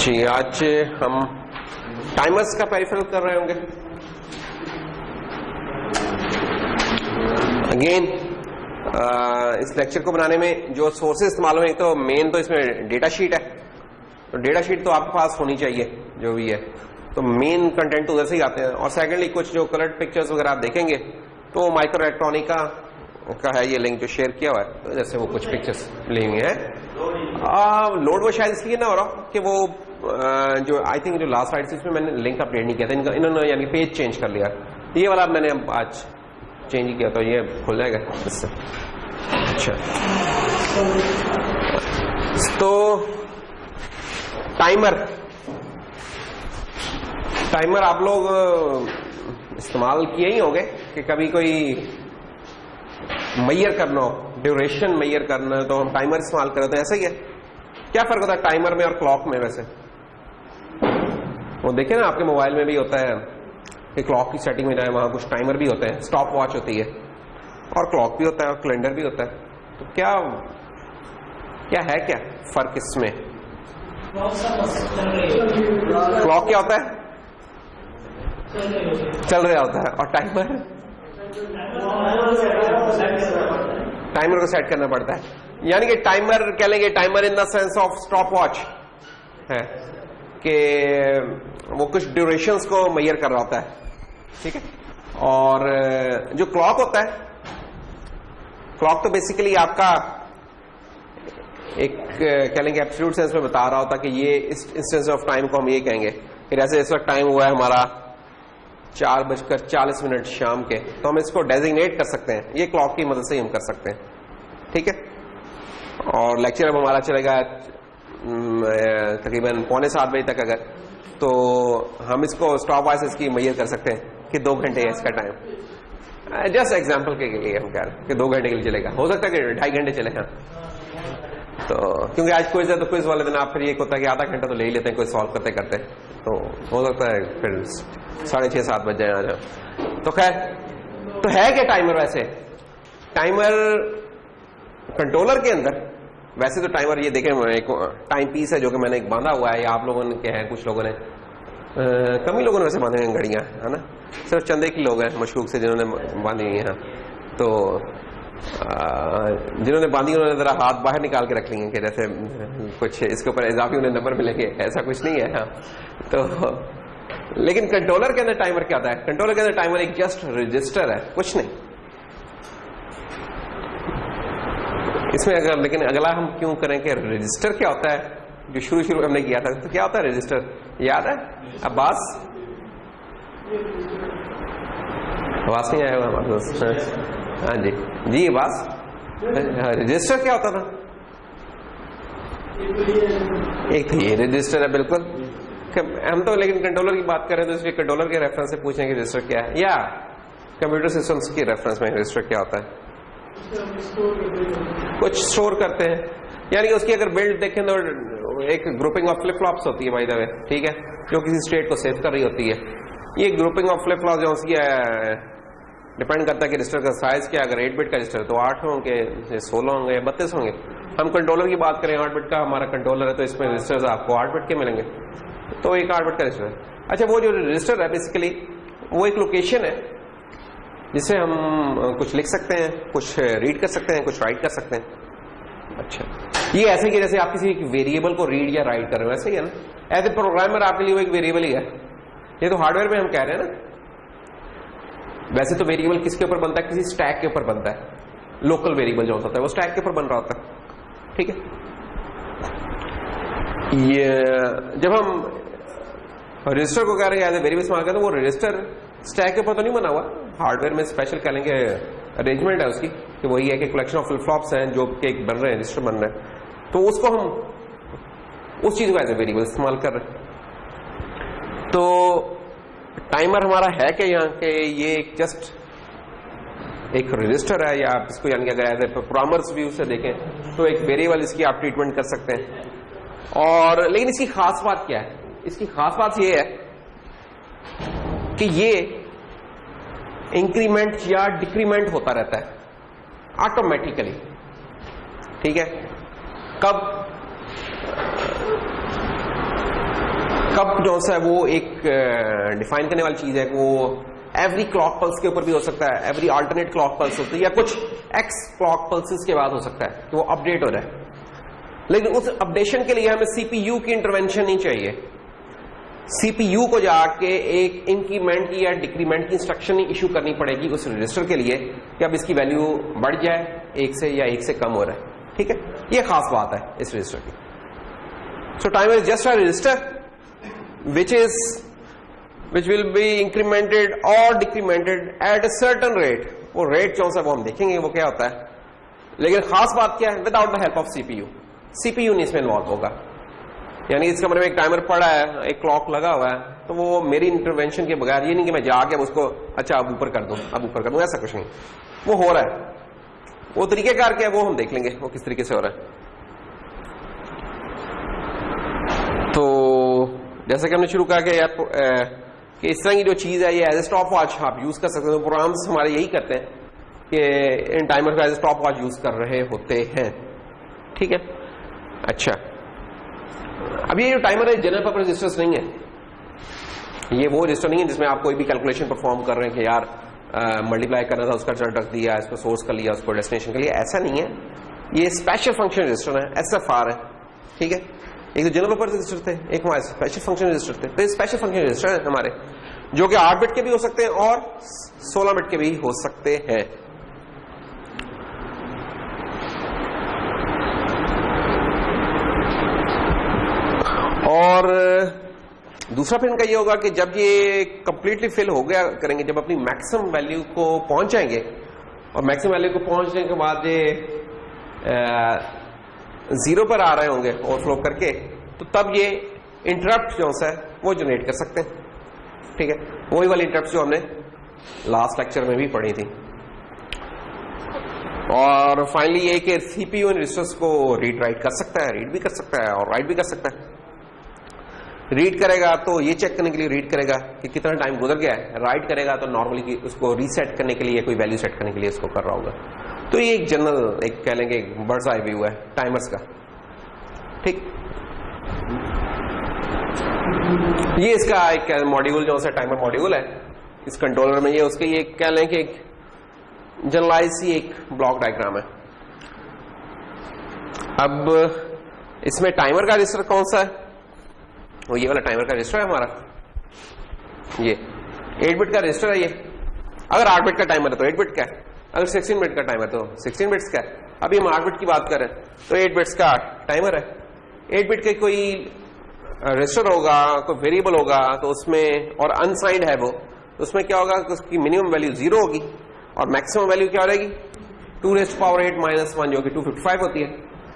जी, आज हम टाइमर्स का पेरिफेरल कर रहे होंगे। अगेन इस लेक्चर को बनाने में जो सोर्सेज इस्तेमाल हुए, तो मेन तो इसमें डेटा शीट है, तो डेटा शीट तो आपके पास होनी चाहिए जो भी है, तो मेन कंटेंट उधर से ही आते हैं। और सेकेंडली कुछ जो कलर्ड पिक्चर्स वगैरह आप देखेंगे तो माइक्रो इलेक्ट्रॉनिका का है ये लिंक जो शेयर किया हुआ है, तो जैसे वो कुछ पिक्चर्स ली हुई हैं। लोड वो शायद इसलिए ना हो रहा कि वो जो आई थिंक जो लास्ट स्लाइड थी उसमें मैंने लिंक अपडेट नहीं किया था, इन्होंने यानी पेज चेंज कर लिया, ये वाला मैंने आज चेंज ही किया, तो ये खुल जाएगा इससे। अच्छा, तो टाइमर आप लोग इस्तेमाल किए ही होंगे कि कभी कोई मेजर करना हो, ड्यूरेशन मेजर करना है तो हम टाइमर इस्तेमाल करते हैं। ऐसा ही है। क्या फर्क होता है टाइमर में और क्लॉक में? वैसे वो देखे ना, आपके मोबाइल में भी होता है कि क्लॉक की सेटिंग में जाए, वहां कुछ टाइमर भी होते हैं, स्टॉप वॉच होती है, और क्लॉक भी होता है, और कैलेंडर भी होता है। तो क्या फर्क इसमें? क्लॉक क्या होता है? चल रहा होता है, और टाइमर को सेट करना पड़ता है। यानी कि टाइमर कह लेंगे, timer in the sense of stop watch है कि वो कुछ ड्यूरेशंस को मेजर कर रहा होता है, ठीक है। और जो क्लॉक होता है, क्लॉक तो बेसिकली आपका एक कह लेंगे एब्सोल्यूट सेंस में बता रहा होता कि ये इस इंस्टेंस ऑफ टाइम को हम ये कहेंगे कि जैसे इस वक्त टाइम हुआ है हमारा 4:40 शाम के, तो हम इसको डेजिग्नेट कर सकते हैं, ये क्लॉक की मदद से ही हम कर सकते हैं, ठीक है। और लेक्चर अब हमारा चलेगा तकरीबन 6:45 बजे तक, अगर तो हम इसको स्टॉप वॉच इसकी मेजर कर सकते हैं कि 2 घंटे है इसका टाइम। जस्ट एग्जांपल के लिए हम कह रहे हैं कि 2 घंटे के लिए चलेगा, हो सकता है कि 2.5 घंटे चले। हाँ, तो क्योंकि आज क्विज है, तो क्विज वाले दिन आप फिर ये होता है कि आधा घंटा तो ले ही लेते हैं कोई सॉल्व करते करते, तो हो सकता है फिर 6:30-7 बज जाए आ जाए। तो खैर, तो है क्या टाइमर? वैसे टाइमर कंट्रोलर के अंदर, वैसे तो टाइमर ये देखें एक टाइम पीस है जो कि मैंने एक बांधा हुआ है, या आप लोगों ने क्या है, कुछ लोगों ने कम ही लोगों ने वैसे बांधे हैं घड़ियां, है ना, सिर्फ चंदे की लोग हैं मशकूक से जिन्होंने बांधी हुई हैं। तो जिन्होंने बांधी उन्होंने जरा हाथ बाहर निकाल के रख लिए कि जैसे कुछ इसके ऊपर इजाफी उन्हें नंबर मिलेंगे, ऐसा कुछ नहीं है। हाँ, तो लेकिन कंट्रोलर के अंदर टाइमर क्या होता है? कंट्रोलर के अंदर टाइमर एक जस्ट रजिस्टर है, कुछ नहीं इसमें। अगर लेकिन अगला हम क्यों करें कि रजिस्टर क्या होता है, जो शुरू में हमने किया था, तो क्या होता है रजिस्टर? याद है अब्बास? आवाज नहीं आया हमारे दोस्त? हाँ जी अब्बास, रजिस्टर क्या होता था? एक तो ये रजिस्टर है, बिल्कुल। हम तो लेकिन कंट्रोलर की बात करें तो इसलिए कंट्रोलर के रेफरेंस से पूछें कि रजिस्टर क्या है, या कंप्यूटर सिस्टम्स की रेफरेंस में रजिस्टर क्या होता है? कुछ स्टोर करते हैं, यानी कि उसकी अगर बिल्ड देखें तो एक ग्रुपिंग ऑफ फ्लिप फ्लॉप्स होती है, बाय द वे, ठीक है, जो किसी स्टेट को सेव कर रही होती है। ये ग्रुपिंग ऑफ फ्लिप फ्लॉप जो उसकी डिपेंड करता है कि रजिस्टर का साइज क्या। अगर 8 बिट का रजिस्टर तो 8 होंगे, 16 होंगे, 32 होंगे। हम कंट्रोलर की बात करें, 8 बिट का हमारा कंट्रोलर है, तो इसमें रजिस्टर्स आपको 8 बिट के मिलेंगे, तो एक 8 बिट का रजिस्टर है। अच्छा, वो जो रजिस्टर है बेसिकली वो एक लोकेशन है जिसे हम कुछ लिख सकते हैं, कुछ रीड कर सकते हैं, कुछ राइट कर सकते हैं। अच्छा, ये ऐसे कि जैसे आप किसी वेरिएबल को रीड या राइट कर रहे हो, ऐसे ही है ना। एज ए प्रोग्रामर आपके लिए वो एक वेरिएबल ही है। ये तो हार्डवेयर में हम कह रहे हैं ना। वैसे तो वेरिएबल किसके ऊपर बनता है? किसी स्टैक के ऊपर बनता है। लोकल वेरिएबल जो होता है वो स्टैक के ऊपर बन रहा होता है, ठीक है। ये जब हम रजिस्टर को कह रहे हैं एज ए वेरिएबल इस्तेमाल करते हैं, वो रजिस्टर स्टैक के ऊपर तो नहीं बना हुआ, हार्डवेयर में स्पेशल कह लेंगे अरेंजमेंट है उसकी, कि वही है कि कलेक्शन ऑफ फ्लिप फ्लॉप्स हैं जो कि बन रहे हैं, रजिस्टर बन रहे हैं, तो उसको हम उस चीज को एज ए वेरिएबल इस्तेमाल कर रहे हैं। तो टाइमर हमारा है कि यहाँ के ये एक जस्ट एक रजिस्टर है, या आप इसको यानी कि अगर एज ए प्रोग्रामर्स व्यू से देखें तो एक वेरिएबल इसकी आप ट्रीटमेंट कर सकते हैं। और लेकिन इसकी खास बात क्या है? इसकी खास बात ये है कि ये इंक्रीमेंट या डिक्रीमेंट होता रहता है ऑटोमेटिकली, ठीक है। कब? कब जो सा वो एक डिफाइन करने वाली चीज है, वो एवरी क्लॉक पल्स के ऊपर भी हो सकता है, एवरी अल्टरनेट क्लॉक पल्स होती है, या कुछ एक्स क्लॉक पल्सेस के बाद हो सकता है कि वो अपडेट हो रहा है। लेकिन उस अपडेशन के लिए हमें सीपीयू की इंटरवेंशन नहीं चाहिए। सीपीयू को जाके एक इंक्रीमेंट की या डिक्रीमेंट की इंस्ट्रक्शन इशू करनी पड़ेगी उस रजिस्टर के लिए कि अब इसकी वैल्यू बढ़ जाए 1 से या 1 से कम हो रहा है। ठीक है, ये खास बात है इस रजिस्टर की। So timer is just a register which will be incremented or decremented at a certain rate। वो रेट जो सा वो हम देखेंगे वो क्या होता है, लेकिन खास बात क्या है, without the help of CPU. CPU नहीं इसमें इन्वॉल्व होगा, यानी इस कमरे में एक टाइमर पड़ा है, एक क्लॉक लगा हुआ है, तो वो मेरी इंटरवेंशन के बगैर, ये नहीं कि मैं जाके उसको अच्छा अब ऊपर कर दूं, अब ऊपर कर दूं, ऐसा कुछ नहीं। वो हो रहा है, वो तरीकेकार क्या है वो हम देख लेंगे वो किस तरीके से हो रहा है। तो जैसे कि हमने शुरू कहा कि यार कि इस तरह की जो चीज है ये एज ए स्टॉप वॉच आप यूज कर सकते हो। प्रोग्राम्स हमारे यही करते हैं कि इन टाइमर को as a stop watch use कर रहे होते हैं। ठीक है, अच्छा, अब ये जो टाइमर है जनरल पर्पस रजिस्टर्स नहीं है, ये वो रजिस्टर नहीं है जिसमें आप कोई भी कैलकुलेशन परफॉर्म कर रहे हैं कि यार मल्टीप्लाई करना था, उसका रिजल्ट रख दिया, इसको सोर्स कर लिया, उसको डेस्टिनेशन के लिए, ऐसा नहीं है। ये स्पेशल फंक्शन रजिस्टर है, SFR है। ठीक है, एक तो जनरल पर्पस रजिस्टर थे, एक हमारे स्पेशल फंक्शन रजिस्टर थे। तो स्पेशल फंक्शन रजिस्टर है हमारे, जो कि 8 बिट के भी हो सकते हैं और 16 बिट के भी हो सकते हैं। और दूसरा फिर इनका ये होगा कि जब ये कंप्लीटली फिल हो गया करेंगे, जब अपनी मैक्सिमम वैल्यू को पहुंच जाएंगे, और मैक्सिमम वैल्यू को पहुंचने के बाद ये 0 पर आ रहे होंगे ओवरफ्लो करके, तो तब ये इंटरप्ट जो है वो जनरेट कर सकते हैं। ठीक है, वही वाली इंटरप्ट जो हमने लास्ट लेक्चर में भी पढ़ी थी। और फाइनली ये कि सीपीयू इन रजिस्टर्स को रीड राइट कर सकता है, रीड भी कर सकता है और राइट भी कर सकता है। रीड करेगा तो ये चेक करने के लिए रीड करेगा कि कितना टाइम गुजर गया है, राइट करेगा तो नॉर्मली उसको रीसेट करने के लिए, कोई वैल्यू सेट करने के लिए इसको कर रहा होगा। तो ये एक जनरल, एक कह लेंगे बर्ड्स आई व्यू है टाइमर्स का। ठीक, ये इसका एक मॉड्यूल जो है टाइमर मॉड्यूल है इस कंट्रोलर में, ये उसके ये कह लें कि एक जनरलाइज सी एक ब्लॉक डायग्राम है। अब इसमें टाइमर का रजिस्टर कौन सा है, वो ये वाला टाइमर का रजिस्टर है हमारा, ये 8 बिट का रजिस्टर है। ये अगर 8 बिट का टाइमर है तो 8 बिट का है, अगर 16 बिट का टाइमर तो 16 बिट्स का है। अभी हम 8 बिट की बात करें तो 8 बिट्स का टाइमर है। 8 बिट का कोई रजिस्टर होगा, कोई वेरिएबल होगा तो उसमें, और अनसाइंड है वो, तो उसमें क्या होगा कि उसकी मिनिमम वैल्यू 0 होगी और मैक्सिमम वैल्यू क्या रहेगी 2⁻8 - 1 जो कि 255 होती है।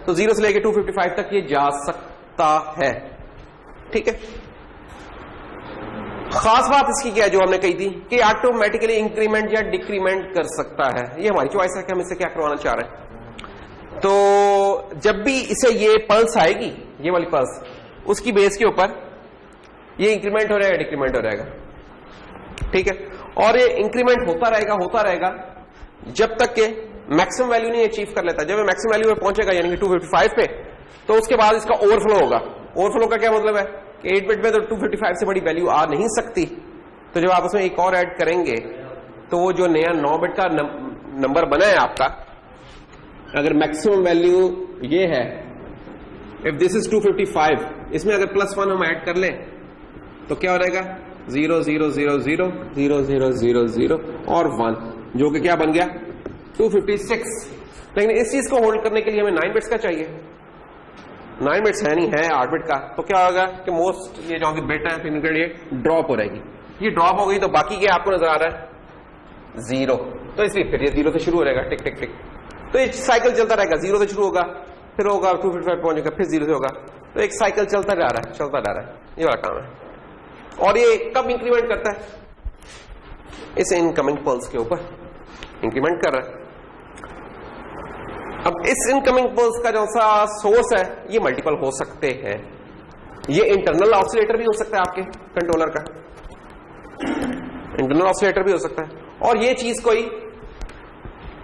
तो 0 से लेकर 255 तक ये जा सकता है। ठीक है, खास बात इसकी क्या है जो हमने कही थी कि ऑटोमेटिकली इंक्रीमेंट या डिक्रीमेंट कर सकता है। ये हमारी चॉइस है कि हम इससे क्या करवाना चाह रहे हैं। तो जब भी इसे ये पल्स आएगी, ये वाली पल्स, उसकी बेस के ऊपर ये इंक्रीमेंट हो रहेगा, डिक्रीमेंट हो रहेगा। ठीक है, और ये इंक्रीमेंट होता रहेगा जब तक के मैक्सिमम वैल्यू नहीं अचीव कर लेता। जब मैक्सिमम वैल्यू में पहुंचेगा यानी कि 255 पे, तो उसके बाद इसका ओवरफ्लो होगा। ओवरफ्लो का क्या मतलब है कि 8 बिट में तो 255 से बड़ी वैल्यू आ नहीं सकती, तो जब आप उसमें एक और ऐड करेंगे तो वो जो नया 9 बिट का नंबर बना है आपका, अगर मैक्सिमम वैल्यू ये है, इफ दिस इज 255, इसमें अगर +1 हम ऐड कर लें तो क्या हो जाएगा 0 0 0 0 0 0 0 0 और 1, जो कि क्या बन गया 256। लेकिन इस चीज को होल्ड करने के लिए हमें 9 बिट्स का चाहिए। 9 बिट्स है नहीं, है 8 बिट का। तो क्या होगा कि मोस्ट ये जो बिट है फिर ये ड्रॉप हो रहेगी। ये ड्रॉप हो गई तो बाकी क्या आपको नजर आ रहा है 0, तो इसलिए फिर ये 0 से शुरू हो रहेगा, टिक टिक टिक। तो ये साइकिल चलता रहेगा, 0 से शुरू होगा, फिर होगा 255 पहुंचेगा, फिर 0 से होगा। तो एक साइकिल चलता जा रहा है, ये वाला काम है। और ये कब इंक्रीमेंट करता है, इस इनकमिंग पल्स के ऊपर इंक्रीमेंट कर रहा है। अब इस इनकमिंग पल्स का जो सा सोर्स है ये मल्टीपल हो सकते हैं। ये इंटरनल ऑसिलेटर भी हो सकता है आपके कंट्रोलर का, इंटरनल ऑसिलेटर भी हो सकता है। और ये चीज कोई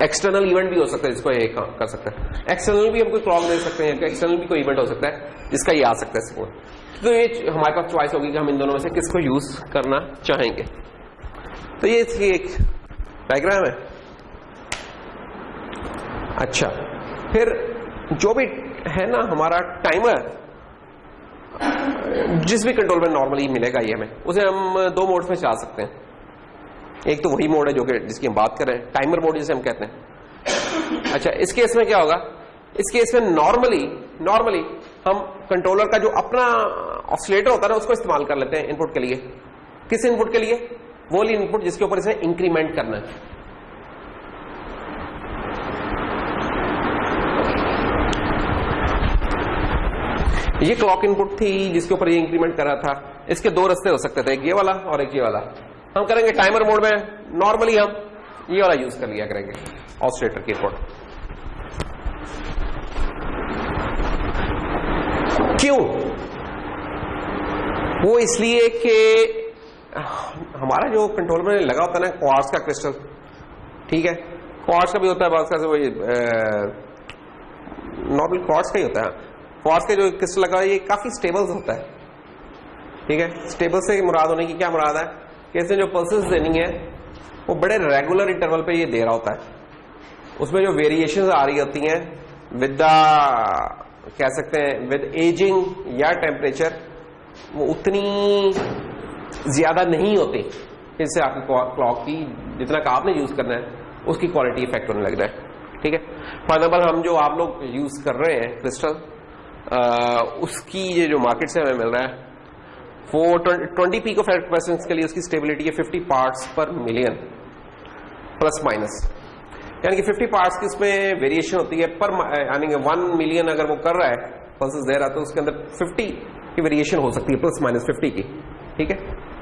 एक्सटर्नल इवेंट भी हो सकता है जिसको ये कर सकता है। एक्सटर्नल भी हम कोई क्लॉक दे सकते हैं, एक्सटर्नल भी कोई इवेंट हो सकता है जिसका ये आ सकता है सिग्नल। तो ये हमारे पास चॉइस होगी कि हम इन दोनों में से किसको यूज करना चाहेंगे। तो ये इसकी एक डायग्राम है। अच्छा, फिर जो भी है ना हमारा टाइमर, जिस भी कंट्रोल में नॉर्मली मिलेगा ये हमें, उसे हम दो मोड्स में चला सकते हैं। एक तो वही मोड है जो कि जिसकी हम बात कर रहे हैं, टाइमर मोड जिसे हम कहते हैं। अच्छा, इस केस में क्या होगा, इस केस में नॉर्मली हम कंट्रोलर का जो अपना ऑसिलेटर होता है ना उसको इस्तेमाल कर लेते हैं इनपुट के लिए। किस इनपुट के लिए? वो वाली इनपुट जिसके ऊपर इसे इंक्रीमेंट करना है। ये क्लॉक इनपुट थी जिसके ऊपर ये इंक्रीमेंट कर रहा था। इसके दो रास्ते हो सकते थे, एक ये वाला और एक ये वाला। हम करेंगे टाइमर मोड में, नॉर्मली हम ये वाला यूज कर लिया करेंगे ऑसिलेटर की इनपुट। क्यों? वो इसलिए कि हमारा जो कंट्रोलर में लगा होता है ना क्वार्ट्ज का क्रिस्टल, ठीक है, क्वार्ट्ज का भी होता है बात का, वही नॉर्मल क्वार्ट्ज का ही होता है। क्वार्ट्ज का जो क्रिस्टल लगा है ये काफी स्टेबल होता है, ठीक है। स्टेबल से मुराद होने की क्या मुराद है कि इसमें जो पल्सेस देनी है वो बड़े रेगुलर इंटरवल पे ये दे रहा होता है। उसमें जो वेरिएशंस आ रही होती हैं विद द, कह सकते हैं विद एजिंग या टेम्परेचर, वो उतनी ज्यादा नहीं होती जिससे आपकी क्लॉक की जितना का आपने यूज करना है उसकी क्वालिटी इफेक्ट होने लग रहा है, ठीक है। फॉर एग्जाम्पल हम जो आप लोग यूज कर रहे हैं क्रिस्टल, उसकी ये जो मार्केट से हमें मिल रहा है वो 20 पीको फ्रेक्वेंसीज के लिए उसकी स्टेबिलिटी है 50 पार्ट्स पर मिलियन प्लस माइनस, यानी कि 50 पार्ट्स की उसमें वेरिएशन होती है पर, यानी कि 1 मिलियन अगर वो कर रहा है पल्सेस दे रहा है तो उसके अंदर 50 की वेरिएशन हो सकती है प्लस माइनस 50 की, ठीक है।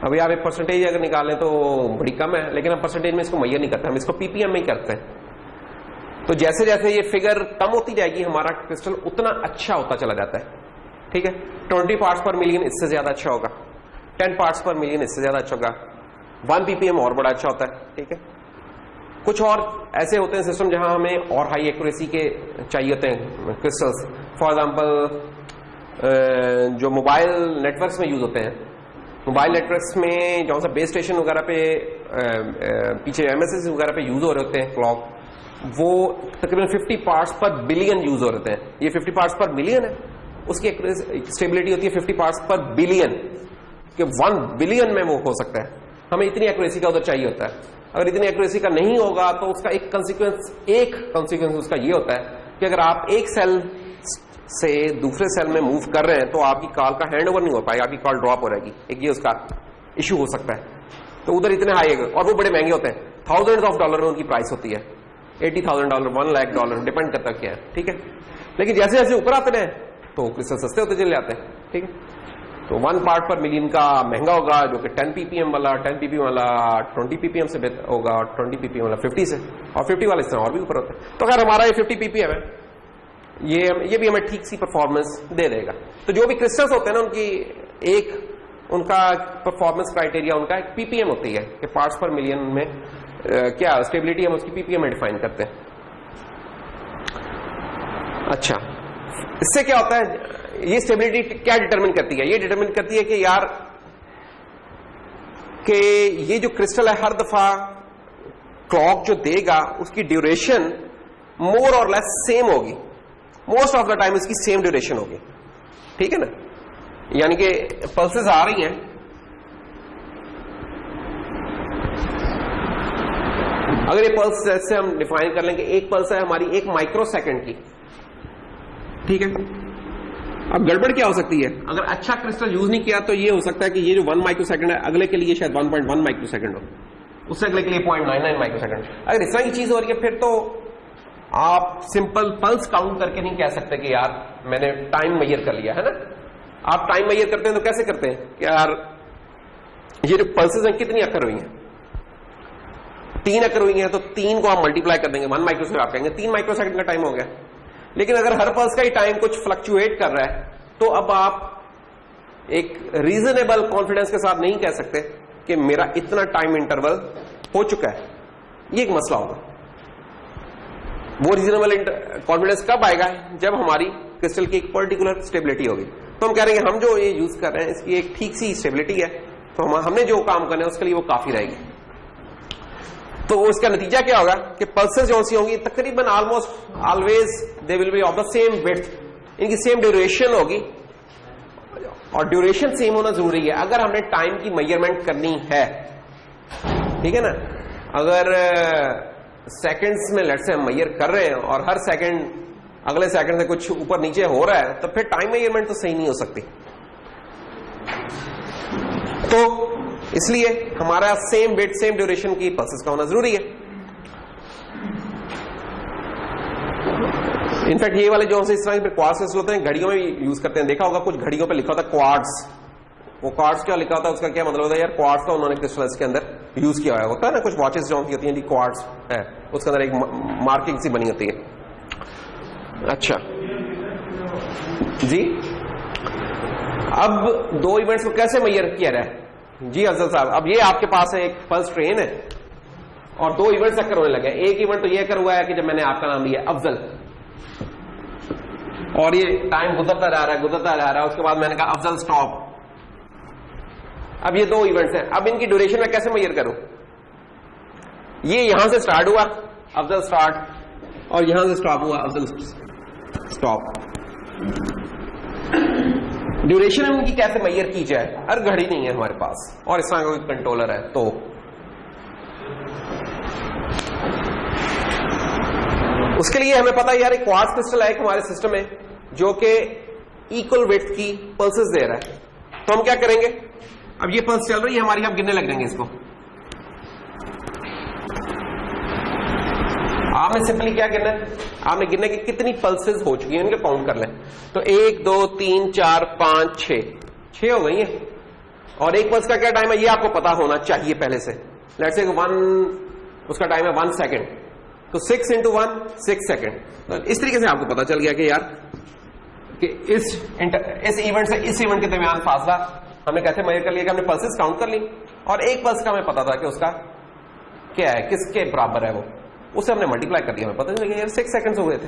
अभी आप एक परसेंटेज अगर निकालें तो बड़ी कम है, लेकिन हम परसेंटेज में इसको मैयर नहीं करते, हम इसको पीपीएम में ही करते हैं। तो जैसे जैसे ये फिगर कम होती जाएगी हमारा क्रिस्टल उतना अच्छा होता चला जाता है, ठीक है। 20 पार्ट्स पर मिलियन इससे ज्यादा अच्छा होगा, 10 पार्ट्स पर मिलियन इससे ज्यादा अच्छा होगा, 1 पीपीएम और बड़ा अच्छा होता है, ठीक है। कुछ और ऐसे होते हैं सिस्टम जहां हमें और हाई एक्यूरेसी के चाहिए होते हैं क्रिस्टल्स। फॉर एग्जांपल जो मोबाइल नेटवर्क्स में यूज होते हैं, मोबाइल नेटवर्क्स में जहां सा बेस स्टेशन वगैरह पे पीछे एमएसएस वगैरह पे यूज हो रहे होते हैं क्लॉक, वो तकरीबन 50 पार्ट्स पर बिलियन यूज हो रहे हैं। ये 50 पार्ट्स पर बिलियन है, उसकी स्टेबिलिटी होती है 50 पार्ट्स पर बिलियन, कि 1 बिलियन में वो हो सकता है। हमें इतनी एक्यूरेसी का उधर चाहिए होता है। अगर इतनी एक्यूरेसी का नहीं होगा तो उसका एक कंसिक्वेंस उसका ये होता है कि अगर आप एक सेल से दूसरे सेल में मूव कर रहे हैं तो आपकी कॉल का हैंड ओवर नहीं हो पाएगा, आपकी कॉल ड्रॉप हो रहेगी। एक ये उसका इश्यू हो सकता है। तो उधर इतने हाई है और वो बड़े महंगे होते हैं, थाउजेंड्स ऑफ डॉलर में उनकी प्राइस होती है, $80,000, $1 लाख, डिपेंड करता क्या है, ठीक है। लेकिन जैसे जैसे ऊपर आते हैं तो क्रिस्टल सस्ते होते चले जाते हैं, ठीक है। तो 1 पार्ट पर मिलियन का महंगा होगा, जो कि 10 पीपीएम वाला 20 पीपीएम से बेहतर होगा, 20 पीपीएम वाला 50 से, और 50 वाला इससे और भी ऊपर होता है। तो अगर हमारा ये 50 पीपीएम है, ये भी हमें ठीक सी परफॉर्मेंस दे देगा। तो जो भी क्रिस्टल्स होते हैं ना उनकी उनका परफॉर्मेंस क्राइटेरिया उनका एक पीपीएम होती है कि पार्ट्स पर मिलियन में क्या स्टेबिलिटी हम उसकी पीपीएम में डिफाइन करते हैं। अच्छा, इससे क्या होता है, ये स्टेबिलिटी क्या डिटरमिन करती है? ये डिटरमिन करती है कि यार कि ये जो क्रिस्टल है हर दफा क्लॉक जो देगा उसकी ड्यूरेशन मोर और लेस सेम होगी, मोस्ट ऑफ द टाइम इसकी सेम ड्यूरेशन होगी, ठीक है ना। यानी कि पल्सेस आ रही हैं, अगर ये पल्स जैसे हम डिफाइन कर लेंगे, एक पल्स है हमारी 1 माइक्रो सेकंड की, ठीक है। अब गड़बड़ क्या हो सकती है, अगर अच्छा क्रिस्टल यूज नहीं किया तो ये हो सकता है कि ये जो 1 माइक्रो सेकंड है अगले के लिए शायद 1.1 माइक्रो सेकंड हो, उससे अगले के लिए 0.99 माइक्रो सेकंड। अगर इस तरह की चीज हो रही है फिर तो आप सिंपल पल्स काउंट करके नहीं कह सकते कि यार मैंने टाइम मेजर कर लिया है ना। आप टाइम मेजर करते हैं तो कैसे करते हैं कि यार ये जो पल्सेस हैं कितनी अकर हुई हैं, 3 अकर हुई हैं, तो 3 को आप मल्टीप्लाई कर देंगे 1 माइक्रो सेकंड, आप कहेंगे 3 माइक्रो सेकंड का टाइम हो गया। लेकिन अगर हर पल्स का ही टाइम कुछ फ्लक्चुएट कर रहा है तो अब आप एक रीजनेबल कॉन्फिडेंस के साथ नहीं कह सकते कि मेरा इतना टाइम इंटरवल हो चुका है, ये एक मसला होगा। वो रीजनेबल कॉन्फिडेंस कब आएगा? जब हमारी क्रिस्टल की एक पर्टिकुलर स्टेबिलिटी होगी। तो हम कह रहे हैं हम जो ये यूज कर रहे हैं इसकी एक ठीक सी स्टेबिलिटी है, तो हमने जो काम करना है उसके लिए वो काफी रहेगी। तो उसका नतीजा क्या होगा कि पल्सेस जो सी होंगी तकरीबन almost always they will be of the same width, इनकी सेम ड्यूरेशन होगी, और ड्यूरेशन सेम होना जरूरी है अगर हमने टाइम की मेजरमेंट करनी है, ठीक है ना। अगर सेकंड्स में लेट्स से हम मेजर कर रहे हैं और हर सेकंड अगले सेकंड से कुछ ऊपर नीचे हो रहा है, तो फिर टाइम मेजरमेंट तो सही नहीं हो सकती। तो इसलिए हमारा सेम वेट सेम ड्यूरेशन की पल्सेस का होना जरूरी है। इनफैक्ट ये वाले जो इस तरह के क्वार्ट्ज क्रिस्टल होते हैं घड़ियों में यूज करते हैं, देखा होगा कुछ घड़ियों पे लिखा होता है क्वार्ट्ज। वो क्वार्ट्ज क्या लिखा होता है, उसका क्या मतलब होता है यार, क्वार्ट्ज का उन्होंने क्रिस्टल के अंदर यूज किया होता है ना। कुछ वॉचेस जो होती हैं क्वार्ट्ज है, उसके अंदर एक मार्किंग सी बनी होती है। अच्छा जी, अब दो इवेंट्स को कैसे मेजर किया जाए? जी अफजल साहब, अब ये आपके पास है एक पल्स ट्रेन है और दो इवेंट्स अक्कर होने लगे। एक इवेंट तो ये अक्कर हुआ है कि जब मैंने आपका नाम लिया अफजल, और ये टाइम गुजरता जा रहा है, उसके बाद मैंने कहा अफजल स्टॉप। अब ये दो इवेंट्स हैं, अब इनकी ड्यूरेशन में कैसे मेजर करूं? ये यहां से स्टार्ट हुआ अफजल स्टार्ट, और यहां से स्टॉप हुआ अफजल स्टॉप। ड्यूरेशन इनकी कैसे मेजर की जाए? हर घड़ी नहीं है हमारे पास और इस तरह का कोई कंट्रोलर है, तो उसके लिए हमें पता है यार एक क्वार्ट्ज क्रिस्टल है हमारे सिस्टम में जो कि इक्वल विड्थ की पल्सेस दे रहा है। तो हम क्या करेंगे, अब ये पल्स चल रही है हमारी, हम गिनने लग जाएंगे इसको। आपने सिंपली क्या गिनना है, आपने गिनना कि कितनी पल्सेस हो चुकी हैं इनके काउंट कर लें। तो 1 2 3 4 5 6 हो गई है, और एक पल्स का क्या टाइम है ये आपको पता होना चाहिए पहले से। लेट्स से 1 उसका टाइम है 1 सेकेंड, तो 6 × 1 6 सेकेंड। तो इस तरीके से आपको पता चल गया कि यार कि इस इवेंट से इस इवेंट के दरमियान फासला हमने कैसे मेजर कर लिया कि हमने पल्सेस काउंट कर ली, और एक पल्स का हमें पता था कि उसका क्या है, किसके बराबर है वो, उसे हमने मल्टीप्लाई कर दिया, हमें पता नहीं लगा यार 6 सेकंड्स हो गए थे।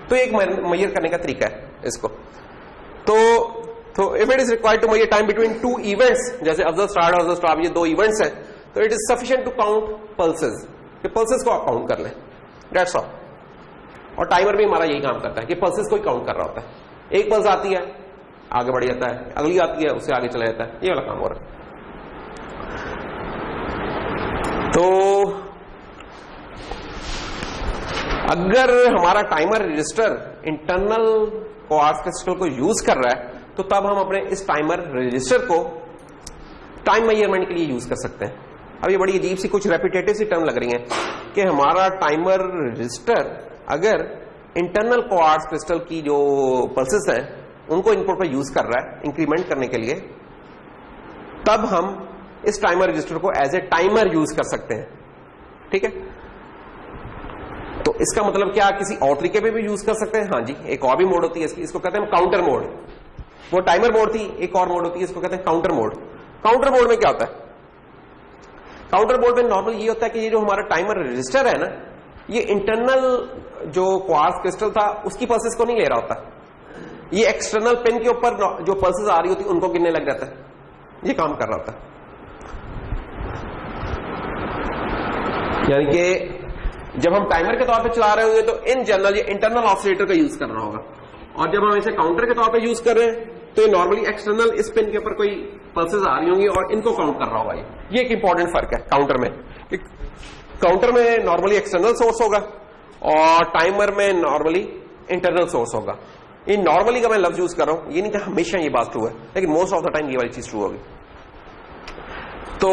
तो एक मेजर करने का तरीका है इसको। तो if it is required to measure time between two events, जैसे अफजल स्टार्ट और अफजल स्टॉप, ये दो इवेंट्स हैं, तो it is sufficient to count pulses, कि पल्सेस को आप काउंट कर लें, दैट्स ऑल। और टाइमर भी हमारा यही काम करता है कि पल्सेस को ही काउंट कर रहा होता है। एक पल्स आती है आगे बढ़ जाता है, अगली आती है उससे आगे चला जाता है, ये वाला काम हो रहा है। तो अगर हमारा timer register internal quartz crystal को यूज कर रहा है, तो तब हम अपने इस टाइमर रजिस्टर को टाइम मेजरमेंट के लिए यूज कर सकते हैं। अब ये बड़ी अजीब सी कुछ रेपिटेटिव सी टर्म लग रही है कि हमारा टाइमर रजिस्टर अगर इंटरनल क्वार्ट्ज क्रिस्टल की जो पल्सेस हैं उनको इनपुट पर यूज कर रहा है इंक्रीमेंट करने के लिए, तब हम इस टाइमर रजिस्टर को एज ए टाइमर यूज कर सकते हैं, ठीक है। तो इसका मतलब क्या, किसी और तरीके पे भी यूज कर सकते हैं? हाँ जी, एक और भी मोड होती है इसकी, इसको कहते हैं काउंटर मोड। वो टाइमर मोड थी, एक और मोड होती है इसको कहते हैं काउंटर मोड। काउंटर मोड में क्या होता है? काउंटर मोड में नॉर्मल ये होता है कि ये जो हमारा टाइमर रजिस्टर है ना, ये इंटरनल जो क्वार्ट्ज क्रिस्टल था उसकी पल्सेस को नहीं ले रहा होता, ये एक्सटर्नल पिन के ऊपर जो पल्सेस आ रही होती उनको गिनने लग जाता है, ये काम कर रहा होता है। यानी कि जब हम टाइमर के तौर पे चला रहे होंगे तो इन जनरल ये इंटरनल ऑसिलेटर का यूज करना होगा, और जब हम इसे काउंटर के तौर पे यूज कर रहे हैं तो ये नॉर्मली एक्सटर्नल इस पिन के ऊपर कोई पल्सेस आ रही होंगी और इनको काउंट कर रहा होगा। ये एक इंपॉर्टेंट फर्क है काउंटर में, कि काउंटर में नॉर्मली एक्सटर्नल सोर्स होगा और टाइमर में नॉर्मली इंटरनल सोर्स होगा। इन नॉर्मली का मैं लफ्ज यूज कर रहा हूं, ये नहीं कि हमेशा ये बात ट्रू है, लेकिन मोस्ट ऑफ द टाइम ये वाली चीज ट्रू होगी। तो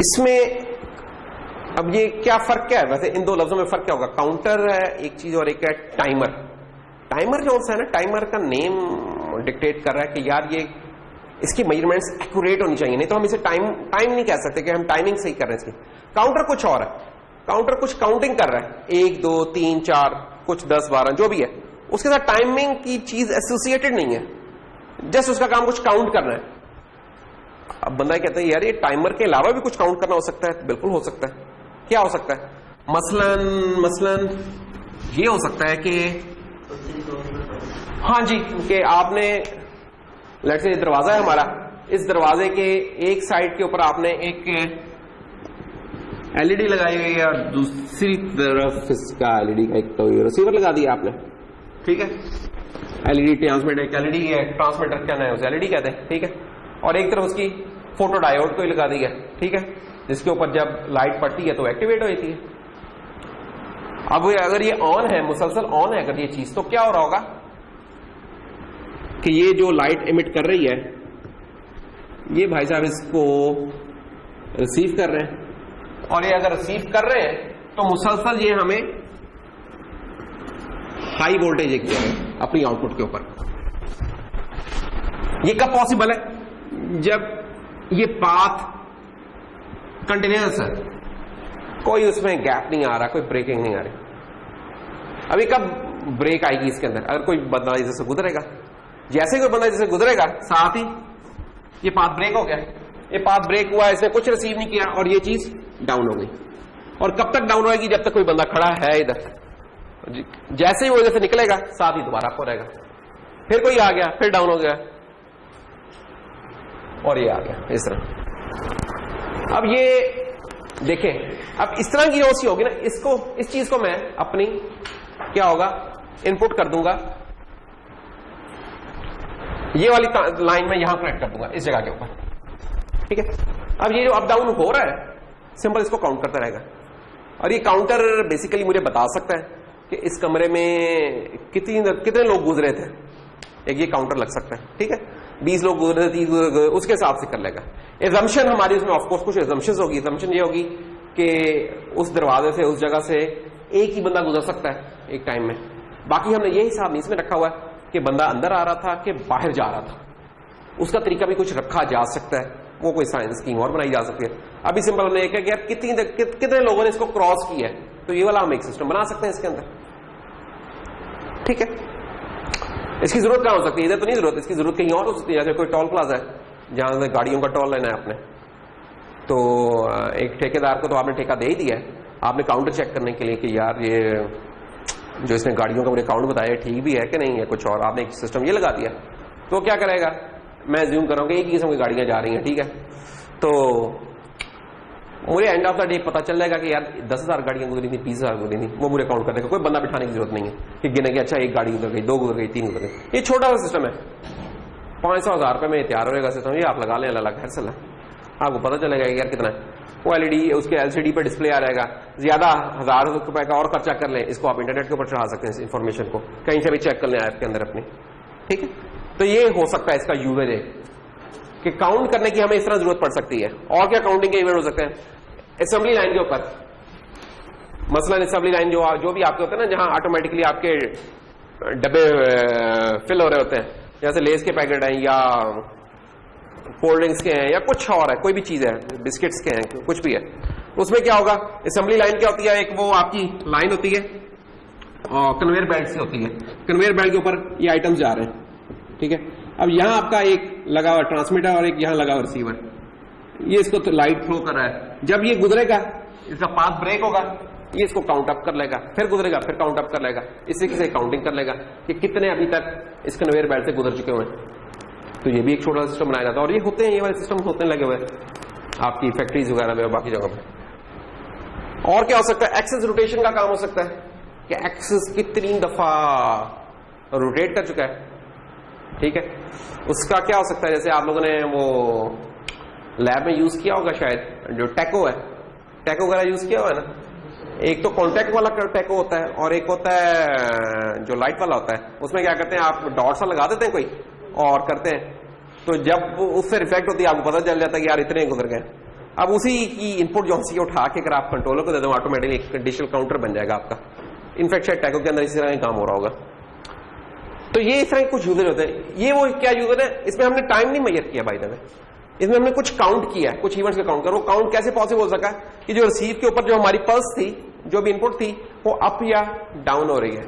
इसमें अब ये क्या फर्क क्या है वैसे, इन दो लफ्जों में फर्क क्या होगा? काउंटर है एक चीज और एक है टाइमर। टाइमर जो है ना, टाइमर का नेम डिक्टेट कर रहा है कि यार ये इसकी मेजरमेंट्स एक्यूरेट होनी चाहिए, नहीं तो हम इसे टाइम नहीं कह सकते कि हम टाइमिंग सही कर रहे हैं इसकी। काउंटर कुछ और है, काउंटर कुछ काउंटिंग कर रहा है, 1 2 3 4 कुछ 10 12 जो भी है, उसके साथ टाइमिंग की चीज एसोसिएटेड नहीं है, जस्ट उसका काम कुछ काउंट करना है। अब बंदा कहता है यार ये टाइमर के अलावा भी कुछ काउंट करना हो सकता है। बिल्कुल हो सकता है। क्या हो सकता है? मसलन ये हो सकता है कि हाँ जी, कि आपने लेट्स से दरवाजा है हमारा, इस दरवाजे के एक साइड के ऊपर आपने एक एलईडी लगाई हुई है और दूसरी तरफ इसका एलईडी का एक तो रिसीवर लगा दिया आपने, ठीक है। एलईडी ट्रांसमीटर, एक एलईडी है, ट्रांसमीटर क्या नाम है उसे एलईडी कहते हैं, ठीक है। और एक तरफ उसकी फोटो डायोड को ही लगा दी है, ठीक है, जिसके ऊपर जब लाइट पड़ती है तो एक्टिवेट हो जाती है। अब अगर ये ऑन है, मुसलसल ऑन है अगर ये चीज, तो क्या हो रहा होगा कि ये जो लाइट इमिट कर रही है ये भाई साहब इसको रिसीव कर रहे हैं, और ये अगर रिसीव कर रहे हैं तो मुसलसल ये हमें हाई वोल्टेज एक दे रहे हैं अपनी आउटपुट के ऊपर। ये कब पॉसिबल है? जब ये पाथ कंटिन्यूअस है, कोई उसमें गैप नहीं आ रहा, कोई ब्रेकिंग नहीं आ रही। अभी कब ब्रेक आएगी इसके अंदर? अगर कोई बंदा जैसे गुजरेगा, जैसे कोई बंदा जैसे गुजरेगा साथ ही ये पाथ ब्रेक हो गया, ये पाथ ब्रेक हुआ, इसने कुछ रिसीव नहीं किया और ये चीज डाउन हो गई। और कब तक डाउन होगी? जब तक कोई बंदा खड़ा है इधर। जैसे ही वो इधर से निकलेगा साथ ही दोबारा आपको रहेगा, फिर कोई आ गया, फिर डाउन हो गया और ये आ गया इस तरह। अब ये देखें, अब इस तरह की जो सी होगी ना, इसको, इस चीज को मैं अपनी क्या होगा इनपुट कर दूंगा, ये वाली लाइन में यहां कनेक्ट कर दूंगा इस जगह के ऊपर, ठीक है। अब ये जो अप डाउन हो रहा है सिंपल इसको काउंट करता रहेगा, और ये काउंटर बेसिकली मुझे बता सकता है कि इस कमरे में कितने लोग गुजरे थे। एक ये काउंटर लग सकता है, ठीक है, 20 लोग गुजरे थे, 30 गुजरे, उसके हिसाब से कर लेगा। एजम्पशन हमारी उसमें ऑफकोर्स कुछ एजम्पशन होगी। एजम्पशन ये होगी कि उस दरवाजे से, उस जगह से एक ही बंदा गुजर सकता है एक टाइम में। बाकी हमने ये हिसाब नहीं इसमें रखा हुआ है कि बंदा अंदर आ रहा था कि बाहर जा रहा था, उसका तरीका भी कुछ रखा जा सकता है, वो कोई साइंस स्कीम और बनाई जा सकती है। अभी सिंपल हमने एक है कि यार कितने लोगों ने इसको क्रॉस किया है, तो ये वाला हम एक सिस्टम बना सकते हैं इसके अंदर, ठीक है। इसकी जरूरत कहां हो सकती है? इधर तो नहीं जरूरत, इसकी जरूरत कहीं और हो सकती है। जैसे कोई टोल प्लाजा है जहां से गाड़ियों का टोल लेना है आपने, तो एक ठेकेदार को तो आपने ठेका दे ही दिया है, आपने काउंटर चेक करने के लिए कि यार ये जो इसने गाड़ियों का मुझे काउंट बताया ठीक भी है कि नहीं है कुछ, और आपने एक सिस्टम ये लगा दिया, तो क्या करेगा? मैं ज्यूम करूंगा एक ही किस्म की गाड़ियां जा रही हैं, ठीक है, तो मुझे एंड ऑफ द डे पता चल जाएगा कि यार 10,000 गाड़ियां गुजरी थी, 20,000 गुजरी थी, वो मुझे काउंट कर देगा। कोई बंदा बिठाने की जरूरत नहीं है कि गिने कि अच्छा एक गाड़ी गुजर गई, 2 गुजर गई, 3 गुजर गई। ये छोटा सा सिस्टम है, 500,000 रुपए में तैयार होगा सिस्टम, ये आप लगा लें अलग खैर से, आपको पता चलेगा यार कितना है। वो एलईडी उसके एलसीडी पर डिस्प्ले आ रहेगा। ज्यादा 1,000 रुपए का और खर्चा कर लें, इसको आप इंटरनेट के ऊपर चढ़ा सकते हैं, इन्फॉर्मेशन को कहीं से भी चेक कर लें ऐप के अंदर अपनी, ठीक है। तो ये हो सकता है इसका यूजेज है कि काउंट करने की हमें इस तरह जरूरत पड़ सकती है। और क्या काउंटिंग के इवेंट हो सकते हैं? असेंबली लाइन के ऊपर, मसलन असेंबली लाइन जो भी आपके होते हैं ना, जहां ऑटोमेटिकली आपके डब्बे फिल हो रहे होते हैं, जैसे लेस के पैकेट हैं या कोल्ड ड्रिंक्स के हैं या कुछ और है, कोई भी चीज है, बिस्किट्स के हैं, कुछ भी है, उसमें क्या होगा? असेंबली लाइन क्या होती है? एक वो आपकी लाइन होती है और कन्वेयर बेल्ट से होती है। कन्वेयर बेल्ट के ऊपर ये आइटम्स जा रहे हैं, ठीक है। अब यहां आपका एक लगा हुआ ट्रांसमीटर और एक यहां लगा हुआ रिसीवर, ये इसको तो लाइट फ्लो कर रहा है। जब ये गुजरेगा, इसका पाथ ब्रेक होगा, ये इसको काउंट अप कर लेगा, फिर गुजरेगा, फिर काउंट अप कर लेगा, इससे किसी काउंटिंग कर लेगा कि कितने अभी तक इस कन्वेयर बेल्ट से गुजर चुके हुए हैं। तो ये भी एक छोटा सिस्टम बनाया जाता है, और ये होते हैं, ये वाले सिस्टम होते लगे हुए आपकी फैक्ट्रीज वगैरह में और बाकी जगह पे। और क्या हो सकता है? एक्सेस रोटेशन का काम हो सकता है कि एक्सेस कितनी दफा रोटेट कर चुका है, ठीक है। उसका क्या हो सकता है? जैसे आप लोगों ने वो लैब में यूज किया होगा शायद, जो टैको है, टैको वगैरह यूज किया हुआ है ना। एक तो कॉन्टैक्ट वाला टैको होता है और एक होता है जो लाइट वाला होता है। उसमें क्या करते हैं, आप डॉट सा लगा देते हैं कोई और करते हैं, तो जब उससे रिफ्लेक्ट होती है आपको पता चल जाता है कि यार इतने गुजर गए। अब उसी की इनपुट जो सी उठा के अगर आप कंट्रोलर को दे दो, ऑटोमेटिकली एक डिजिटल काउंटर बन जाएगा आपका। इनफैक्ट शायद टैको के अंदर इसी तरह का काम हो रहा होगा। तो ये इस तरह के कुछ यूजर होते हैं। ये वो क्या यूजर है? इसमें हमने टाइम नहीं मेजर किया भाई दादा, इसमें हमने कुछ काउंट किया है, कुछ इवेंट्स का काउंट कर। वो काउंट कैसे पॉसिबल हो सका कि जो रिसीव के ऊपर जो हमारी पल्स थी, जो भी इनपुट थी, वो अप या डाउन हो रही है,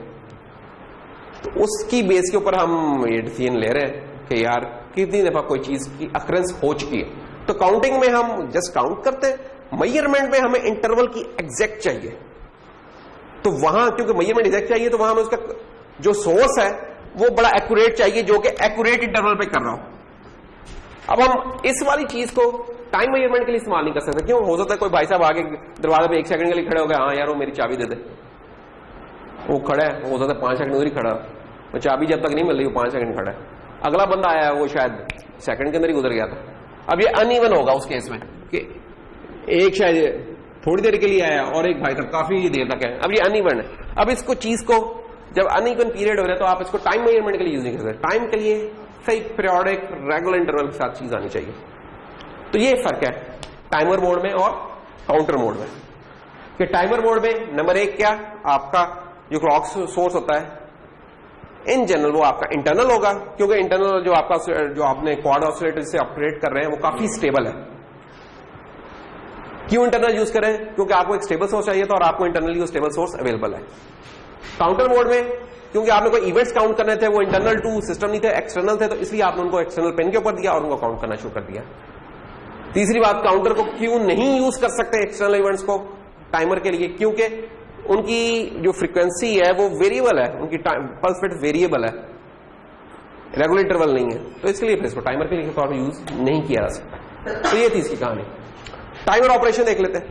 तो उसकी बेस के ऊपर हम ये डिसीजन ले रहे हैं कि यार कितनी दफा कोई चीज की अकरेंस हो चुकी है। तो काउंटिंग में हम जस्ट काउंट करते हैं, मेजरमेंट में हमें इंटरवल की एग्जैक्ट चाहिए। तो वहां क्योंकि मेजरमेंट एग्जैक्ट चाहिए तो वहां हमें उसका जो सोर्स है वो बड़ा एक्यूरेट चाहिए, जो कि एक्यूरेट इंटरवल पे कर रहा हो। अब हम इस वाली चीज को टाइम मेजरमेंट के लिए इस्तेमाल नहीं कर सकते। क्यों? हो सकता है कोई भाई साहब आगे दरवाजे पे 1 सेकंड के लिए खड़े हो गए, हाँ यार वो मेरी चाबी दे दे, वो खड़ा है, हो सकता है 5 सेकंड उधर ही खड़ा, वो चाबी जब तक नहीं मिल रही वो 5 सेकंड खड़ा है। अगला बंदा आया वो शायद सेकंड के अंदर ही गुजर गया था। अब ये अनइवन होगा उस केस में कि एक शायद थोड़ी देर के लिए आया और एक भाई तक काफी देर तक है। अब ये अनइवन है। अब इसको चीज को जब अनइवन पीरियड हो रहा है तो आप इसको टाइम मेजरमेंट के लिए यूज नहीं कर सकते। टाइम के लिए सही पीरियोडिक रेगुलर इंटरवल के साथ चीज आनी चाहिए। तो ये फर्क है टाइमर मोड में और काउंटर मोड में। कि टाइमर मोड में नंबर 1 क्या, आपका जो क्लॉक सोर्स होता है इन जनरल वो आपका इंटरनल होगा, क्योंकि इंटरनल जो आपका जो आपने क्वाड ऑसिलेटर से ऑपरेट कर रहे हैं वो काफी स्टेबल है। क्यों इंटरनल यूज करें? क्योंकि आपको एक स्टेबल सोर्स चाहिए था और आपको इंटरनली वो स्टेबल सोर्स अवेलेबल है। काउंटर मोड में क्योंकि आपने कोई इवेंट्स काउंट करने थे, वो इंटरनल टू सिस्टम नहीं थे, एक्सटर्नल थे, तो इसलिए आपने उनको एक्सटर्नल पेन के ऊपर दिया और उनको काउंट करना शुरू कर दिया। तीसरी बात, काउंटर को क्यों नहीं यूज कर सकते एक्सटर्नल इवेंट्स को टाइमर के लिए? क्योंकि उनकी जो फ्रीक्वेंसी है वो वेरिएबल है, उनकी पल्स विड्थ वेरिएबल है, रेगुलर इंटरवल नहीं है, तो इसलिए फिर इसको टाइमर के लिए तौर पर यूज नहीं किया जा सकता। तो ये थी इसकी कहानी। टाइमर ऑपरेशन देख लेते हैं।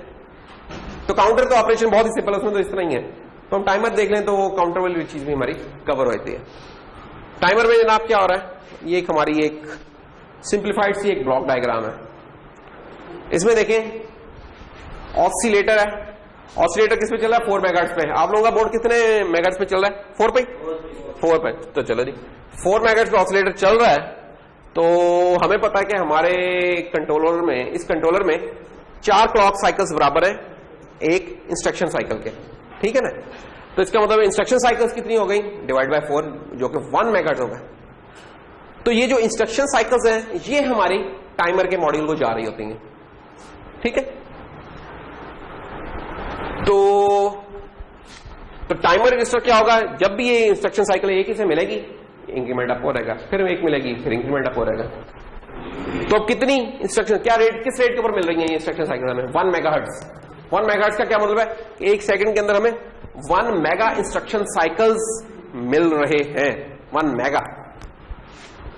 तो काउंटर का ऑपरेशन बहुत ही सिंपल है, उसमें तो इस तरह ही है। तो हम टाइमर देख लें तो वो काउंटर वाली चीज भी हमारी कवर होती है। टाइमर में जनाब क्या हो रहा है, ये एक हमारी एक सिंप्लीफाइड सी एक ब्लॉक डायग्राम है। इसमें देखें ऑसिलेटर है। ऑसिलेटर किस पे चल रहा है? 4 मेगाहर्ट्ज पे। आप लोगों का बोर्ड कितने मेगाहर्ट्ज पे चल रहा है? 4 पे। 4 पे तो चलो जी, 4 मेगाहर्ट्ज पे ऑसिलेटर चल रहा है। तो हमें पता है कि हमारे कंट्रोलर में, इस कंट्रोलर में 4 क्लॉक साइकिल्स बराबर है एक इंस्ट्रक्शन साइकिल के, ठीक है ना? तो इसका मतलब इंस्ट्रक्शन साइकिल्स कितनी हो गई? डिवाइड बाय 4, जो कि 1 मेगाहर्ट्ज होगा। तो ये जो इंस्ट्रक्शन साइकिल्स हैं ये हमारी टाइमर के मॉड्यूल को जा रही होती हैं, ठीक है? तो टाइमर रजिस्टर क्या होगा? जब भी ये इंस्ट्रक्शन साइकिल एक ही से मिलेगी, इंक्रीमेंट अप हो रहेगा, फिर एक मिलेगी, फिर इंक्रीमेंट अप हो रहेगा। तो अब कितनी इंस्ट्रक्शन, क्या रेट, किस रेट के ऊपर मिल रही है ये इंस्ट्रक्शन साइकिल हमें? 1 मेगाहर्ट्ज। 1 मेगाहर्ट्ज का क्या मतलब है? एक सेकंड के अंदर हमें 1 मेगा इंस्ट्रक्शन साइकिल्स मिल रहे हैं। 1 मेगा,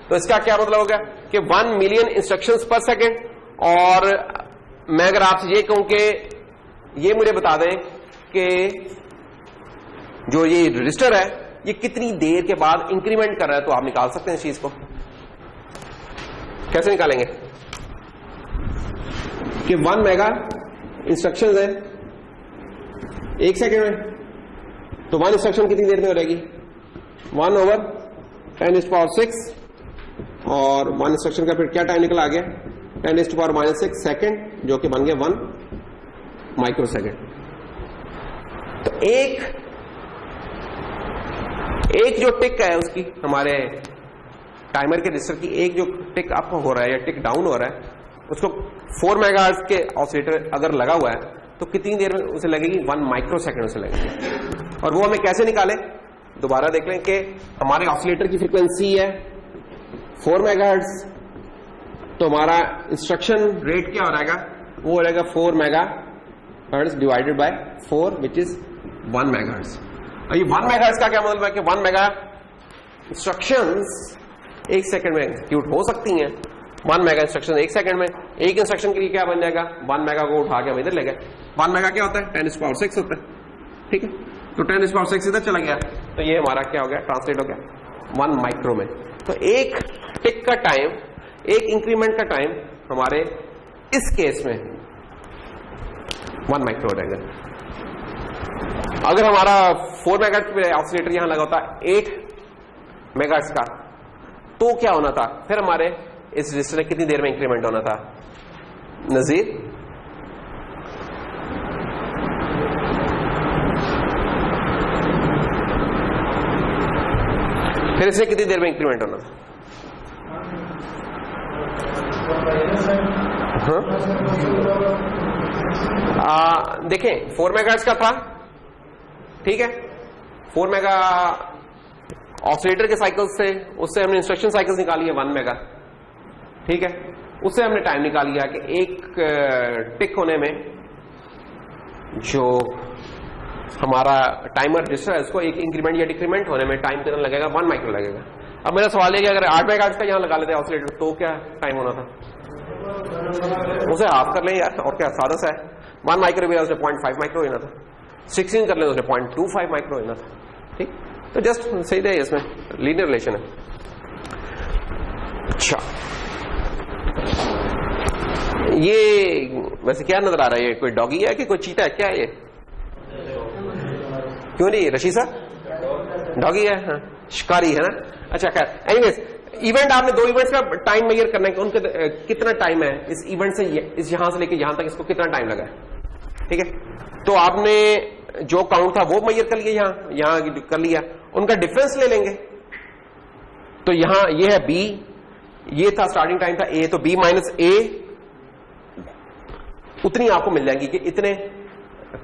तो इसका क्या मतलब हो गया कि 1 मिलियन इंस्ट्रक्शंस पर सेकंड। और मैं अगर आपसे ये कहूं कि ये मुझे बता दें कि जो ये रजिस्टर है ये कितनी देर के बाद इंक्रीमेंट कर रहा है, तो आप निकाल सकते हैं इस चीज को। कैसे निकालेंगे कि 1 मेगा इंस्ट्रक्शंस है एक सेकंड में, तो 1 इंस्ट्रक्शन कितनी देर में हो रहेगी? 1/10⁻⁶, और 1 इंस्ट्रक्शन का फिर क्या टाइम निकला आ गया? 10⁻⁻⁶ सेकंड, जो कि बन गया 1 माइक्रोसेकंड। तो एक जो टिक है उसकी, हमारे टाइमर के रजिस्टर की एक जो टिक अप हो रहा है या टिक डाउन हो रहा है, उसको 4 मेगाहर्ट्ज के ऑसिलेटर अगर लगा हुआ है तो कितनी देर में उसे लगेगी? 1 माइक्रोसेकंड उसे लगेगी। और वो हमें कैसे निकाले? दोबारा देख लें कि हमारे ऑसिलेटर की फ्रीक्वेंसी है 4 मेगाहर्ट्ज, तो हमारा इंस्ट्रक्शन रेट क्या हो रहेगा? वो हो रहेगा 4 megahertz divided by 4 which is 1 megahertz. और ये 1 मेगाहर्ट्ज का क्या मतलब है कि 1 मेगा इंस्ट्रक्शंस एक सेकंड में एग्जीक्यूट हो सकती हैं। 1 मेगा इंस्ट्रक्शन एक सेकंड में, एक इंस्ट्रक्शन के लिए क्या बन जाएगा? 1 मेगा को उठा के हम इधर ले गए। 1 मेगा क्या होता है? 10⁻⁶ होता है, ठीक है? तो 10⁻⁶ इधर चला गया, तो ये हमारा क्या हो गया? ट्रांसलेट हो गया 1 माइक्रो में। तो एक टिक का टाइम, एक इंक्रीमेंट का टाइम हमारे इस केस में 1 माइक्रो रहेगा। अगर हमारा 4 मेगाहर्ट्ज पे ऑसिलेटर यहां लगा होता 8 मेगाहर्ट्ज का, तो क्या होना था? फिर हमारे इस रजिस्टर में कितनी देर में इंक्रीमेंट होना था? नजीर, फिर इसमें कितनी देर में इंक्रीमेंट होना था? देखें 4 मेगाहर्ट्ज का था, ठीक है? 4 मेगा ऑसिलेटर के साइकिल्स से, उससे हमने इंस्ट्रक्शन साइकिल्स निकाली है 1 मेगा, ठीक है? उससे हमने टाइम निकाल लिया कि एक टिक होने में जो हमारा टाइमर रजिस्टर है उसको एक इंक्रीमेंट या डिक्रीमेंट होने में टाइम कितना लगेगा, 1 माइक्रो लगेगा। अब मेरा सवाल है कि अगर 8 मेगाहर्ट्ज का यहाँ लगा लेते हैं ऑसिलेटर तो क्या टाइम होना था, उसे हाफ कर लें यार, और क्या सादा सा है। 1 माइक्रो भी उसने 0.5 माइक्रो होना था, 16 कर लें उसने 0.25 माइक्रो होना था। ठीक, तो जस्ट सही है, इसमें लीनियर रिलेशन है। अच्छा, ये वैसे क्या नजर आ रहा है, ये कोई डॉगी है कि कोई चीता है, क्या है ये? क्यों नहीं रशीसा डॉगी है, हाँ शिकारी है ना। अच्छा खैर, एनीवेज इवेंट आपने 2 इवेंट्स का टाइम मेजर करना है कि उनका कितना टाइम है, इस इवेंट से इस यहां से लेके यहां तक इसको कितना टाइम लगा है। ठीक है, तो आपने जो काउंट था वो मेजर कर लिया, यहां कर लिया, उनका डिफरेंस ले लेंगे। तो यहां ये है बी, ये था स्टार्टिंग टाइम था ए, तो बी माइनस ए उतनी आपको मिल जाएंगी कि इतने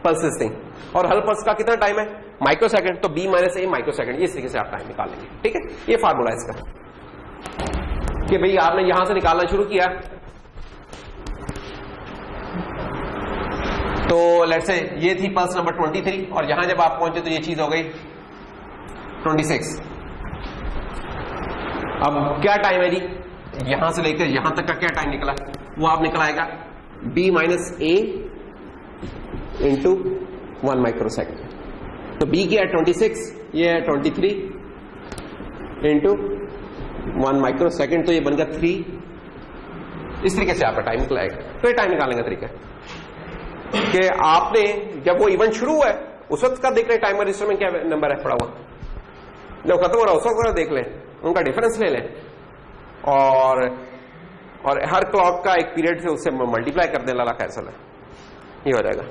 पल्सेस थी, और हर पल्स का कितना टाइम है, माइक्रो सेकंड, तो B minus A micro second, इस तरीके से आप टाइम निकाल लेंगे। ठीक है, ये फार्मूला है इसका कि भाई आपने यहां से निकालना शुरू किया, तो लेट्स से ये थी पल्स नंबर 23, और यहां जब आप पहुंचे तो ये चीज हो गई 26। अब क्या टाइम है जी, यहां से लेकर यहां तक का क्या टाइम निकला, वो आप निकलाएगा बी माइनस ए इंटू 1 माइक्रो सेकेंड। तो बी की है 26, ये है 23 इंटू 1 माइक्रो सेकेंड, तो ये बन गया 3। इस तरीके से आपका टाइम निकलाएगा। तो ये टाइम निकालने का तरीका है कि आपने जब वो इवेंट शुरू हुआ है उस वक्त का देख रहे टाइमर रजिस्टर में क्या नंबर है पड़ा हुआ, जब खत्म हो रहा है उस वक्त देख लें, उनका डिफरेंस ले लें, और हर क्लॉक का एक पीरियड से उससे मल्टीप्लाई कर दें, लाला कैसा है, ये हो जाएगा।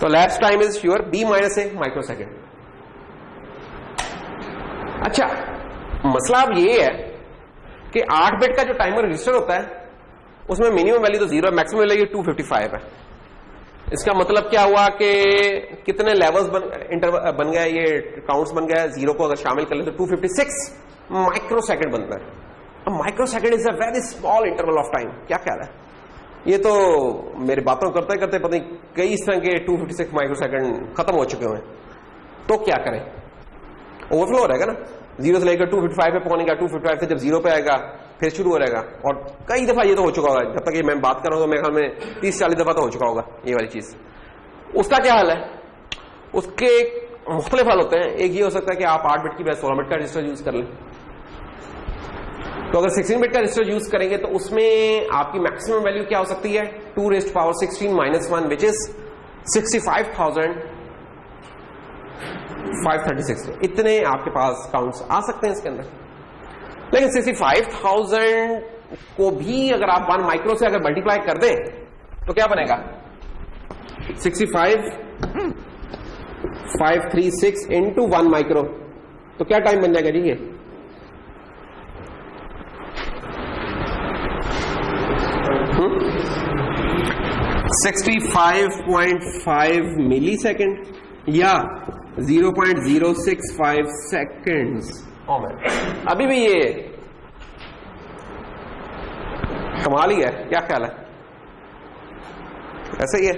तो lapse time is your B minus A microsecond. अच्छा, मसला अब ये है कि 8 बिट का जो टाइमर रजिस्टर होता है उसमें मिनिमम वैल्यू तो 0 है, मैक्सिमम वैल्यू 255 है। इसका मतलब क्या हुआ कि कितने लेवल्स बन गए, ये काउंट्स बन गया, 0 को अगर शामिल कर ले तो 256 माइक्रो सेकेंड बनता है। अब micro second is a very small interval of time. क्या ख्याल है, ये तो मेरी बातों करते करते पता नहीं कई इस तरह के 256 माइक्रो सेकेंड खत्म हो चुके हुए हैं, तो क्या करें, ओवरफ्लो हो रहेगा ना, 0 से लेकर 255 पे पहुंचेगा, 255 से जब 0 पे आएगा फिर शुरू हो रहेगा, और कई दफा ये तो हो चुका होगा, जब तक ये मैं बात कर रहा हूं तो मेरे ख्याल में 30-40 दफा तो हो चुका होगा ये वाली चीज। उसका क्या हाल है, उसके मुख्तलिफ हाल होते हैं। एक ये हो सकता है कि आप 8 बिट की बजाय 16 बिट का रजिस्टर यूज कर लें, तो अगर 16 बिट का रजिस्टर यूज करेंगे तो उसमें आपकी मैक्सिमम वैल्यू क्या हो सकती है, 2 raised to power 16 minus 1 which is 65,536। इतने आपके पास काउंट्स आ सकते हैं इसके अंदर। लेकिन 65,000 को भी अगर आप 1 माइक्रो से अगर मल्टीप्लाई कर दें तो क्या बनेगा, 65,536 इंटू 1 माइक्रो, तो क्या टाइम बन जाएगा जी ये, $65.5 मिली सेकेंड या 0.065 सेकेंड्स। अभी भी ये कमाल ही है, क्या ख्याल है, ऐसा ही है,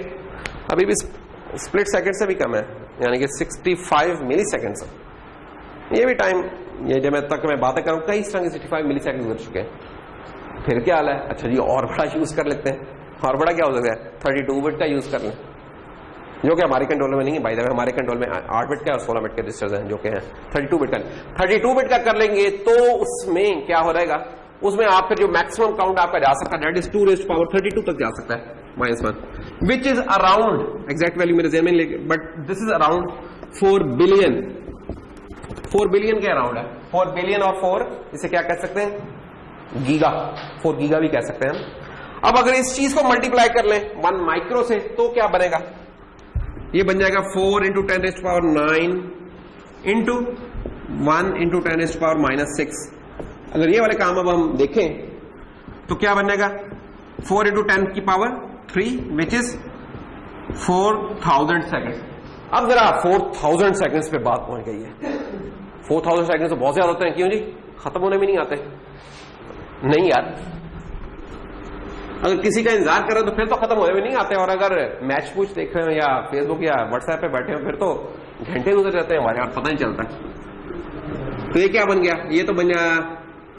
अभी भी स्प्लिट सेकेंड से भी कम है, यानी कि 65 मिली सेकेंड्स। ये भी टाइम, ये जब तक मैं बातें करूं कई इस तरह के 65 मिली सेकेंड गुजर चुके हैं। फिर क्या हाल है, अच्छा जी और बड़ा यूज कर लेते हैं, और बड़ा क्या हो सकता है, 32 बिट का यूज कर लें, जो कि हमारे कंट्रोल में नहीं है। बाय द वे हमारे कंट्रोल में 8 बिट का और 16 बिट के रजिस्टर्स हैं जो कि हैं 32 बिट का। 32 बिट का कर लेंगे तो उसमें क्या हो जाएगा, उसमें आप फिर जो मैक्सिमम काउंट आपका जा सकता है that is 2 raised to power 32 तक जा सकता है, -1, which is around, exact value मेरे ज़हन में नहीं, but this is around 4 billion. 4 billion के अराउंड है, 4 बिलियन और 4, इसे क्या कह सकते हैं, गीगा, 4 गीगा भी कह सकते हैं। अब अगर इस चीज को मल्टीप्लाई कर लें 1 माइक्रो से तो क्या बनेगा, ये बन जाएगा 4 × 10 raised to power 9 into 1 × 10 raised to power -6। अगर ये वाले काम अब हम देखें तो क्या बनेगा, 4 × 10 की पावर 3 विच इज 4000 सेकेंड। अब जरा 4000 सेकेंड्स पे बात पहुंच गई है। 4000 सेकेंड्स तो बहुत ज्यादा होते हैं, क्यों जी, खत्म होने में नहीं आते, नहीं यार, अगर किसी का इंतजार कर रहे हो तो फिर तो खत्म होने में नहीं आते, और अगर मैच पूछ देख रहे हो या फेसबुक या व्हाट्सएप पे बैठे हो फिर तो घंटे गुजर जाते हैं हमारे, और पता नहीं चलता। तो ये क्या बन गया, ये तो बन गया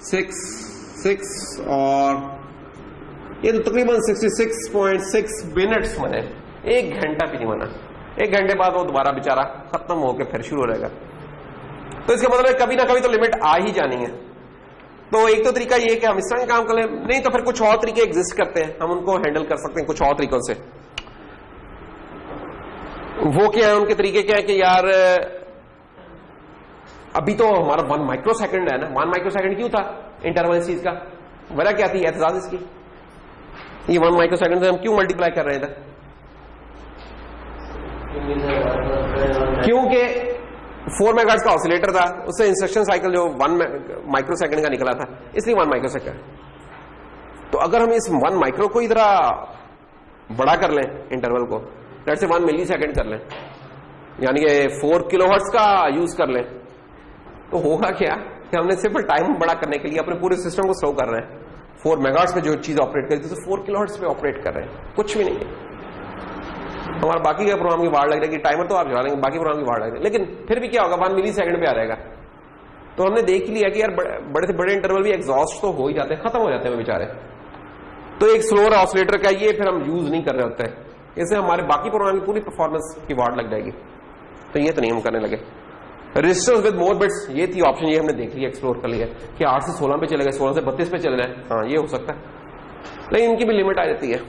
6 और ये तो तकरीबन 66.6 मिनट्स बने, 1 घंटा भी नहीं बना। 1 घंटे बाद वो दोबारा बेचारा खत्म होकर फिर शुरू हो जाएगा। तो इसका मतलब है कभी ना कभी तो लिमिट आ ही जानी है। तो एक तो तरीका ये कि हम इस तरह काम कर लें, नहीं तो फिर कुछ और तरीके एग्जिस्ट करते हैं, हम उनको हैंडल कर सकते हैं कुछ और तरीकों से। वो क्या है, उनके तरीके क्या है कि यार अभी तो हमारा 1 माइक्रो सेकंड है ना, 1 माइक्रो सेकंड क्यों था इंटरवल इस चीज का, वजह क्या थी एहतजाज इसकी, ये 1 माइक्रो सेकंड से हम क्यों मल्टीप्लाई कर रहे थे, क्योंकि 4 मेगाहर्ट्ज का ऑसिलेटर था, उससे इंस्ट्रक्शन साइकिल जो 1 माइक्रो सेकंड का निकला था, इसलिए 1 माइक्रो सेकंड। तो अगर हम इस 1 माइक्रो को इधर बड़ा कर लें इंटरवल को, लेट्स से 1 मिली सेकंड कर लें, यानी कि 4 किलोहर्ट्ज का यूज कर लें, तो होगा क्या कि हमने सिर्फ टाइम बड़ा करने के लिए अपने पूरे सिस्टम को स्लो कर रहे हैं। 4 मेगाहर्ट्ज पे जो चीज ऑपरेट करती है तो 4 किलोहर्ट्ज पे ऑपरेट कर रहे हैं, कुछ भी नहीं है। हमारा बाकी के प्रोग्राम की वार लग रही है, टाइमर तो आप चला लेंगे, बाकी प्रोग्राम की वार लग रही है, लेकिन फिर भी क्या होगा 1 मिली सेकंड पे आ जाएगा। तो हमने देख ही लिया कि यार बड़े से बड़े इंटरवल भी एग्जॉस्ट तो हो ही जाते हैं, खत्म हो जाते हैं बेचारे। तो एक स्लोअर ऑसिलेटर का ये फिर हम यूज नहीं कर रहे होते हैं, इससे हमारे बाकी प्रोग्राम की पूरी परफॉर्मेंस की वार लग जाएगी। तो ये तो नहीं हम करने लगे। रजिस्टर्स विद मोर बिट्स, ये थी ऑप्शन, ये हमने देख लिया, एक्सप्लोर कर लिया कि 8 से 16 पे चलेगा, 16 से 32 पे चलना है, हाँ ये हो सकता है, लेकिन इनकी भी लिमिट आ जाती है।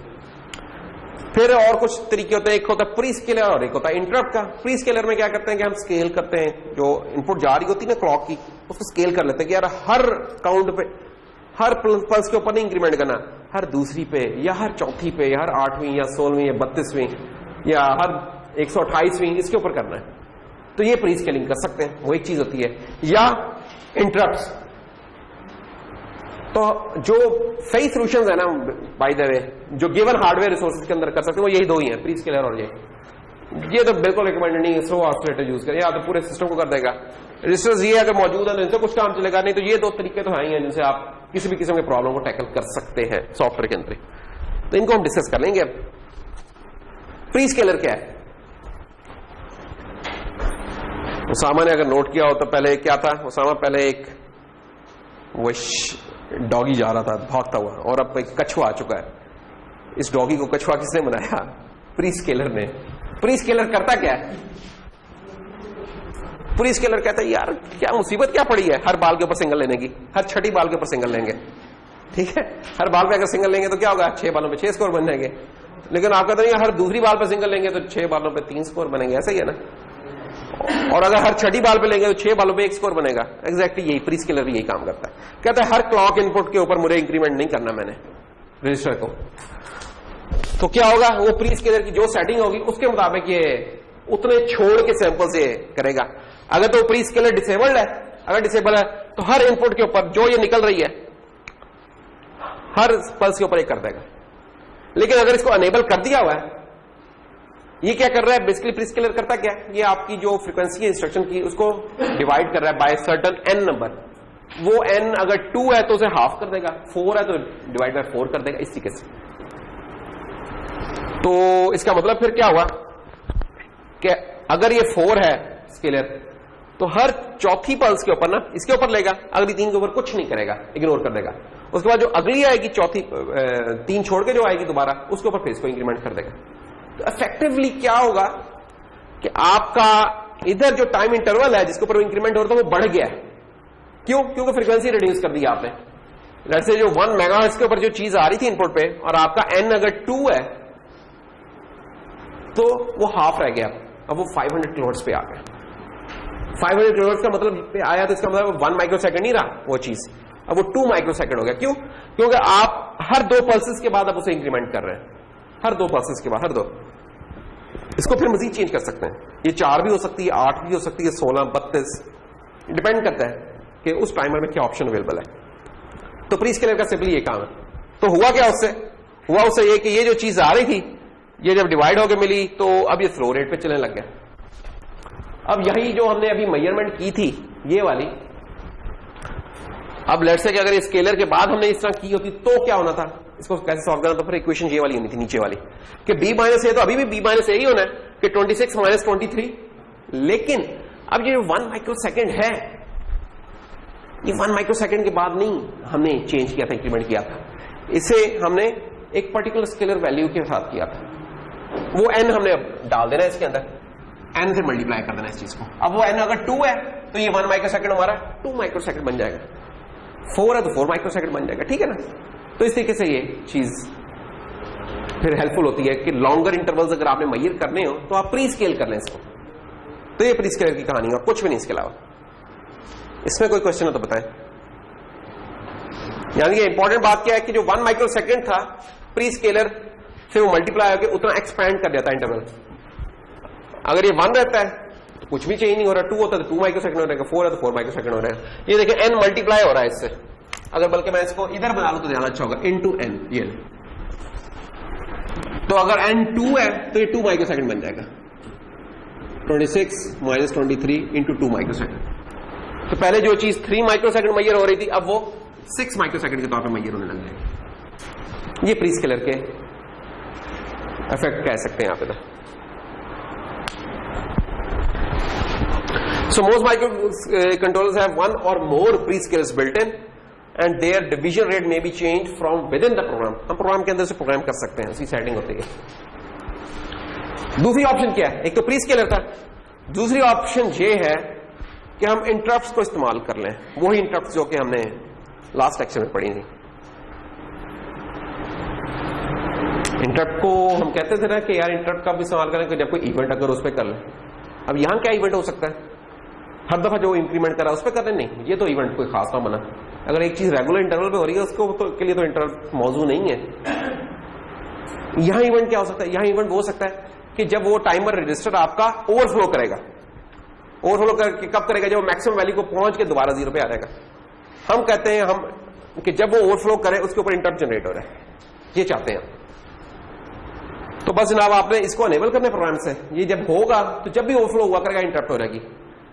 फिर और कुछ तरीके होते हैं, एक होता है प्री स्केलर और एक होता है इंटरप्ट का। प्री स्केलर में क्या करते हैं कि हम स्केल करते हैं, जो इनपुट जा रही होती है ना क्लॉक की, उसको स्केल कर लेते हैं कि यार हर काउंट पे, हर पल्स के ऊपर नहीं इंक्रीमेंट करना, हर दूसरी पे या हर चौथी पे या हर 8वीं या 16वीं या 32वीं या हर 128वीं इसके ऊपर करना है। तो ये प्री स्केलिंग कर सकते हैं, वो एक चीज होती है। या इंटरप्ट्स, तो जो सही सॉल्यूशंस है ना बाय द वे, जो गिवन हार्डवेयर रिसोर्सेज के अंदर कर सकते हैं, वो यही दो ही हैं, प्री स्केलर और ये तो बिल्कुल रिकमेंडेड नहीं है। स्लो ऑसिलेटर यूज करें, या तो पूरे सिस्टम को कर देगा। रजिस्टर्स ये अगर मौजूद है तो इनसे कुछ काम चलेगा, नहीं तो ये दो तरीके तो हैं ही हैं जिनसे आप किसी भी किस्म के प्रॉब्लम को टैकल कर सकते हैं सॉफ्टवेयर के अंदर। तो इनको हम डिस्कस कर लेंगे। अब प्री स्केलर क्या है, उसामा ने अगर नोट किया हो तो पहले क्या था, उसामा पहले एक वो डॉगी जा रहा था भागता हुआ, और अब एक कछुआ आ चुका है। इस डॉगी को कछुआ किसने बनाया? प्री स्केलर ने। प्री स्केलर करता क्या है? प्री स्केलर कहता है यार क्या मुसीबत क्या पड़ी है हर बाल के ऊपर सिंगल लेने की, हर छठी बाल के ऊपर सिंगल लेंगे, ठीक है, हर बाल पे अगर सिंगल लेंगे तो क्या होगा, 6 बालों पे 6 स्कोर बन जाएंगे। लेकिन आप कहते हैं हर दूसरी बाल पे सिंगल लेंगे तो 6 बालों पे 3 स्कोर बनेंगे, ऐसा ही है ना। और अगर हर छठी बाल पे लेंगे तो 6 बालों पे 1 स्कोर बनेगा। एग्जैक्टली यही प्री स्केलर भी यही काम करता है। कहता है हर क्लॉक इनपुट के ऊपर मुझे इंक्रीमेंट नहीं करना मैंने रजिस्टर को, तो क्या होगा, वो प्री स्केलर की जो सेटिंग होगी उसके मुताबिक ये उतने छोड़ के सैंपल से करेगा। अगर तो प्री स्केलर डिसेबल्ड है, अगर डिसेबल है तो हर इनपुट के ऊपर जो ये निकल रही है हर पल्स के ऊपर एक कर देगा। लेकिन अगर इसको अनेबल कर दिया हुआ है, ये क्या कर रहा है बेसिकली प्री स्केलर करता क्या है, ये आपकी जो फ्रीक्वेंसी है इंस्ट्रक्शन की उसको डिवाइड कर रहा है बाय सर्टन n नंबर। वो n अगर 2 है तो उसे हाफ कर देगा, 4 है तो डिवाइड बाय 4 कर देगा, इस तरीके से। तो इसका मतलब फिर क्या हुआ कि अगर ये 4 है स्केलर तो हर चौथी पल्स के ऊपर ना इसके ऊपर लेगा, अगली 3 के ऊपर कुछ नहीं करेगा, इग्नोर कर देगा। उसके बाद जो अगली आएगी चौथी 3 छोड़ के जो आएगी दोबारा उसके ऊपर फिर इसको इंक्रीमेंट कर देगा। तो इफेक्टिवली क्या होगा कि आपका इधर जो टाइम इंटरवल है जिसके ऊपर इंक्रीमेंट हो रहा था वो बढ़ गया है। क्यों? क्योंकि फ्रीक्वेंसी रिड्यूस कर दी आपने। जैसे जो 1 मेगाहर्ट्ज के ऊपर जो चीज आ रही थी इनपुट पे और आपका n अगर 2 है तो वो हाफ रह गया, अब वो 500 किलोहर्ट्ज पे आ गया। 500 किलोहर्ट्ज का मतलब पे आया तो इसका मतलब 1 माइक्रो सेकंड नहीं रहा वो चीज, अब वो 2 माइक्रो सेकंड हो गया। क्यों? क्योंकि आप हर 2 पल्सेस के बाद अब उसे इंक्रीमेंट कर रहे हैं, हर 2 पल्सेस के बाद, हर 2। इसको फिर मजीद चेंज कर सकते हैं, ये 4 भी हो सकती है, 8 भी हो सकती है, 16, 32, डिपेंड करता है कि उस टाइमर में क्या ऑप्शन अवेलेबल है। तो प्री स्केलर का सिंपली ये काम है। तो हुआ क्या उससे? हुआ उससे ये कि ये जो चीज आ रही थी ये जब डिवाइड होकर मिली तो अब ये स्लो रेट पे चलने लग गया। अब यही जो हमने अभी मेजरमेंट की थी ये वाली, अब लेट्स से कि अगर स्केलर के बाद हमने इस तरह की होती तो क्या होना था, इसको कैसे सॉल्व करना, तो फिर इक्वेशन ये वाली होनी थी नीचे वाली कि b माइनस ए, तो अभी भी b माइनस ए ही होना है कि 26 माइनस 23, लेकिन अब ये 1 माइक्रो सेकेंड है, ये 1 माइक्रो सेकेंड के बाद नहीं हमने चेंज किया था, इंक्रीमेंट किया था, इसे हमने एक पर्टिकुलर स्केलर वैल्यू के साथ किया था, वो n हमने अब डाल देना है इसके अंदर, n से मल्टीप्लाई कर देना इस चीज को। अब वो n अगर 2 है तो ये 1 माइक्रो सेकेंड हमारा 2 माइक्रो सेकेंड बन जाएगा, 4 है तो 4 माइक्रो सेकेंड बन जाएगा, ठीक है ना। तो इस तरीके से ये चीज फिर हेल्पफुल होती है कि लॉन्गर इंटरवल्स अगर आपने मेजर करने हो तो आप प्री स्केल कर लें इसको। तो ये प्री स्केलर की कहानी है, कुछ भी नहीं इसके अलावा। इसमें कोई क्वेश्चन हो तो बताएं। यानी कि इंपॉर्टेंट बात क्या है कि जो 1 माइक्रो सेकेंड था प्री स्केलर से वो मल्टीप्लाई होकर उतना एक्सपैंड कर देता है इंटरवल। अगर ये 1 रहता है तो कुछ भी चेंज नहीं हो रहा, 2 होता है तो 2 माइक्रो सेकंड हो रहा है, 4 है तो 4 माइक्रो सेकंड हो रहा है। ये देखिए n मल्टीप्लाई हो रहा है इससे, अगर बल्कि मैं इसको इधर बना लूं तो ज्यादा अच्छा होगा, इनटू n, ये तो अगर n 2 है तो ये 2 माइक्रो सेकंड बन जाएगा, 26 माइनस 23 इंटू 2 माइक्रो सेकंड। तो पहले जो चीज 3 माइक्रो सेकंड मैयर हो रही थी अब वो 6 माइक्रो सेकंड के तौर पर मैयर होने लग जाएगी। ये प्री स्केलर के इफेक्ट कह सकते हैं आप इधर। So most microcontrollers have one or more prescalers built in and their division rate may be changed from within the program. हम प्रोग्राम के अंदर से प्रोग्राम कर सकते हैं, उसकी सेटिंग होती है। दूसरी ऑप्शन क्या है, एक तो प्रीस्केलर था, दूसरी ऑप्शन ये है कि हम इंटरप्ट्स को इस्तेमाल कर लें, वही इंटरप्ट्स जो कि हमने लास्ट लेक्चर में पढ़ी थी। इंटरप्ट को हम कहते थे ना कि यार इंटरप्ट का भी इस्तेमाल करें कि जब कोई इवेंट अगर उस पर कर ले। अब यहां क्या इवेंट हो सकता है, हर दफा जो इंक्रीमेंट करा उस पर करते नहीं, ये तो इवेंट कोई खास ना बना। अगर एक चीज रेगुलर इंटरवल पे हो रही है उसको तो के लिए तो इंटरवल मौजूद नहीं है। यहां इवेंट क्या हो सकता है, यहां इवेंट हो सकता है कि जब वो टाइमर रजिस्टर आपका ओवरफ्लो करेगा, ओवरफ्लो करके कब करेगा, जब मैक्सिमम वैल्यू को पहुंच के दोबारा 0 पे आ जाएगा। हम कहते हैं हम कि जब वो ओवरफ्लो करे उसके ऊपर इंटरप्ट जनरेट हो रहा है, ये चाहते हैं। तो बस जनाब आपने इसको अनेबल करने प्रोग्राम से, ये जब होगा तो जब भी ओवरफ्लो हुआ करेगा इंटरप्ट हो जाएगी।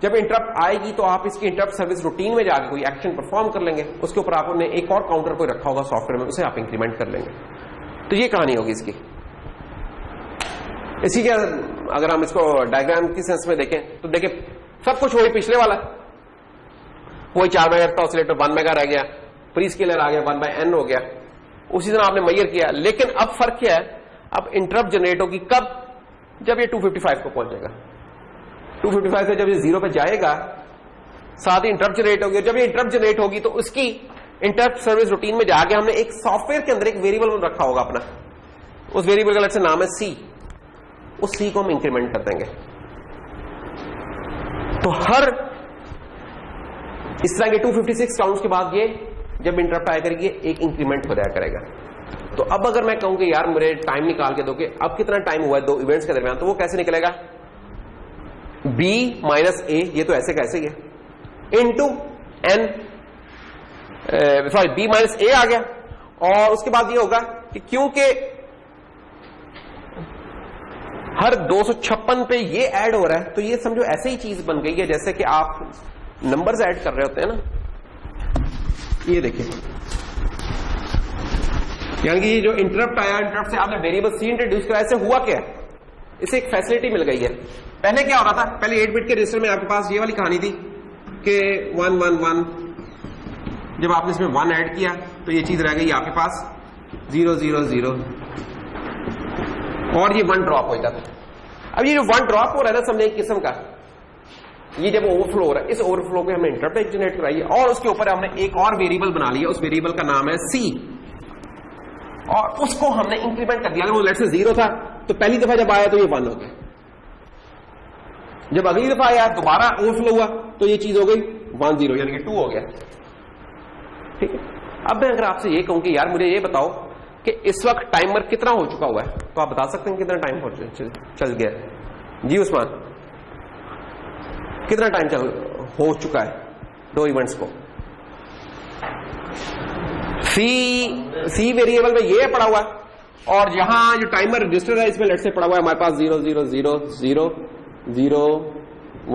जब इंटरप्ट आएगी तो आप इसकी इंटरप्ट सर्विस रूटीन में जाकर कोई एक्शन परफॉर्म कर लेंगे, उसके ऊपर आपने एक और काउंटर कोई रखा होगा सॉफ्टवेयर में, उसे आप इंक्रीमेंट कर लेंगे। तो ये कहानी होगी इसकी। इसी के अगर हम इसको डायग्राम की सेंस में देखें तो देखिए सब कुछ वही पिछले वाला, वही 4 मेगा था ऑसिलेटर 1 मेगा रह गया, प्री स्केलर आ गया 1/n हो गया, उसी तरह आपने मेजर किया। लेकिन अब फर्क क्या है, अब इंटरप्ट जनरेट होगी कब, जब ये 255 को पहुंच जाएगा। 255 से जब ये 0 पे जाएगा साथ ही इंटरप्ट जनरेट होगी। जब ये इंटरप्ट जनरेट होगी तो उसकी इंटरप्ट सर्विस रूटीन में जाके हमने एक सॉफ्टवेयर के अंदर एक वेरिएबल रखा होगा अपना, उस वेरिएबल का अलग से नाम है सी, उस सी को हम इंक्रीमेंट कर देंगे। तो हर इस तरह के 256 काउंट्स के बाद ये जब इंटरप्ट आया करेगी एक इंक्रीमेंट हो जाया करेगा। तो अब अगर मैं कहूं कि यार मुझे टाइम निकाल के दो कि अब कितना टाइम हुआ है 2 इवेंट्स के दरमियान, तो वो कैसे निकलेगा, b माइनस ए, ये तो ऐसे कैसे ही है, into n, sorry b minus A आ गया। और उसके बाद ये होगा कि क्योंकि हर 256 पे ये ऐड हो रहा है तो ये समझो ऐसे ही चीज बन गई है जैसे कि आप नंबर्स ऐड कर रहे होते हैं ना। ये देखिए, यानी कि ये जो इंटरप्ट आया, इंटरप्ट से आपने वेरिएबल सी इंट्रोड्यूस करा, इससे हुआ क्या, इसे एक फैसिलिटी मिल गई है। पहले क्या हो रहा था, पहले 8 बिट के रजिस्टर में आपके पास ये वाली कहानी थी कि 1 1 1, जब आपने इसमें 1 ऐड किया तो ये चीज रह गई आपके पास 0 0 0 और ये 1 ड्रॉप हो जाता था। अब ये जो 1 ड्रॉप हो रहा है ना, समझे एक किस्म का, ये जब ओवरफ्लो हो रहा है, इस ओवरफ्लो पे हमने इंटरप्ट जनरेट कराई है और उसके ऊपर हमने एक और वेरिएबल बना लिया, उस वेरिएबल का नाम है सी, और उसको हमने इंक्रीमेंट कर दिया। अगर वो लेट से 0 था तो पहली दफा जब आया तो ये 1 हो गया, जब अगली दफा आया दोबारा ओवरफ्लो हुआ तो ये चीज हो गई 1 0, यानी कि 2 हो गया। ठीक है, अब मैं अगर आपसे ये कहूं कि यार मुझे ये बताओ कि इस वक्त टाइमर कितना हो चुका हुआ है, तो आप बता सकते हैं कितना टाइम चल गया। जी उस्मान, कितना टाइम हो चुका है 2 इवेंट्स को। सी वेरिएबल में ये पड़ा हुआ है और यहां जो टाइमर रजिस्टर है इसमें लेट से पड़ा हुआ है हमारे पास 0 0 0 0 0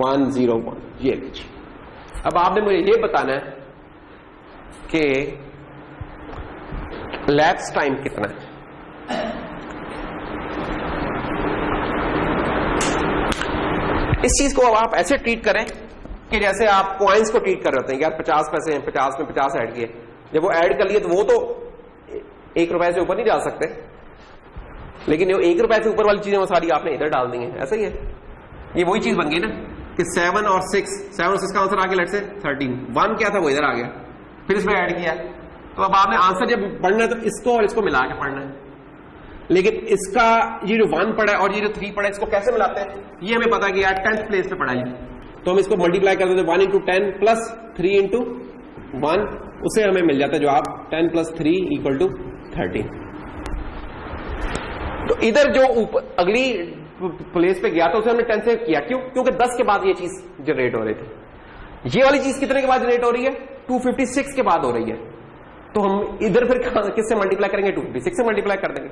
1 0 1, ये लीजिए। अब आपने मुझे ये बताना है कि लैप्स टाइम कितना है। इस चीज को अब आप ऐसे ट्रीट करें कि जैसे आप कॉइन्स को ट्रीट कर रहे होते हैं, यार 50 पैसे हैं, 50 में 50 ऐड किए, जब वो ऐड कर लिए तो वो तो 1 रुपए से ऊपर नहीं जा सकते, लेकिन वो 1 रुपए से ऊपर वाली चीजें वो सारी आपने इधर डाल दी हैं। ऐसा ही है, ये वही चीज बन गई ना कि 7 और 6, 7 और 6 का आंसर आ गया लेट से 13, 1 क्या था वो इधर आ गया, फिर इसमें ऐड किया। तो अब आपने आंसर जब पढ़ना है तो इसको और इसको मिला के पढ़ना है, लेकिन इसका ये जो 1 पड़ा है और ये जो 3 पड़ा है इसको कैसे मिलाते हैं, ये हमें पता है कि यार 10th प्लेस पे पड़ा है, तो हम इसको मल्टीप्लाई कर देते 1 into 10 प्लस 3 into 1, उसे हमें मिल जाता है जवाब 10 + 3 = 13। तो इधर जो अगली प्लेस पे गया था उसे हमने 10 से किया, क्यों? क्योंकि 10 के बाद ये चीज जनरेट हो रही थी। ये वाली चीज कितने के बाद जनरेट हो रही है? 256 के बाद हो रही है। तो हम इधर फिर किससे मल्टीप्लाई करेंगे? 256 से मल्टीप्लाई कर देंगे,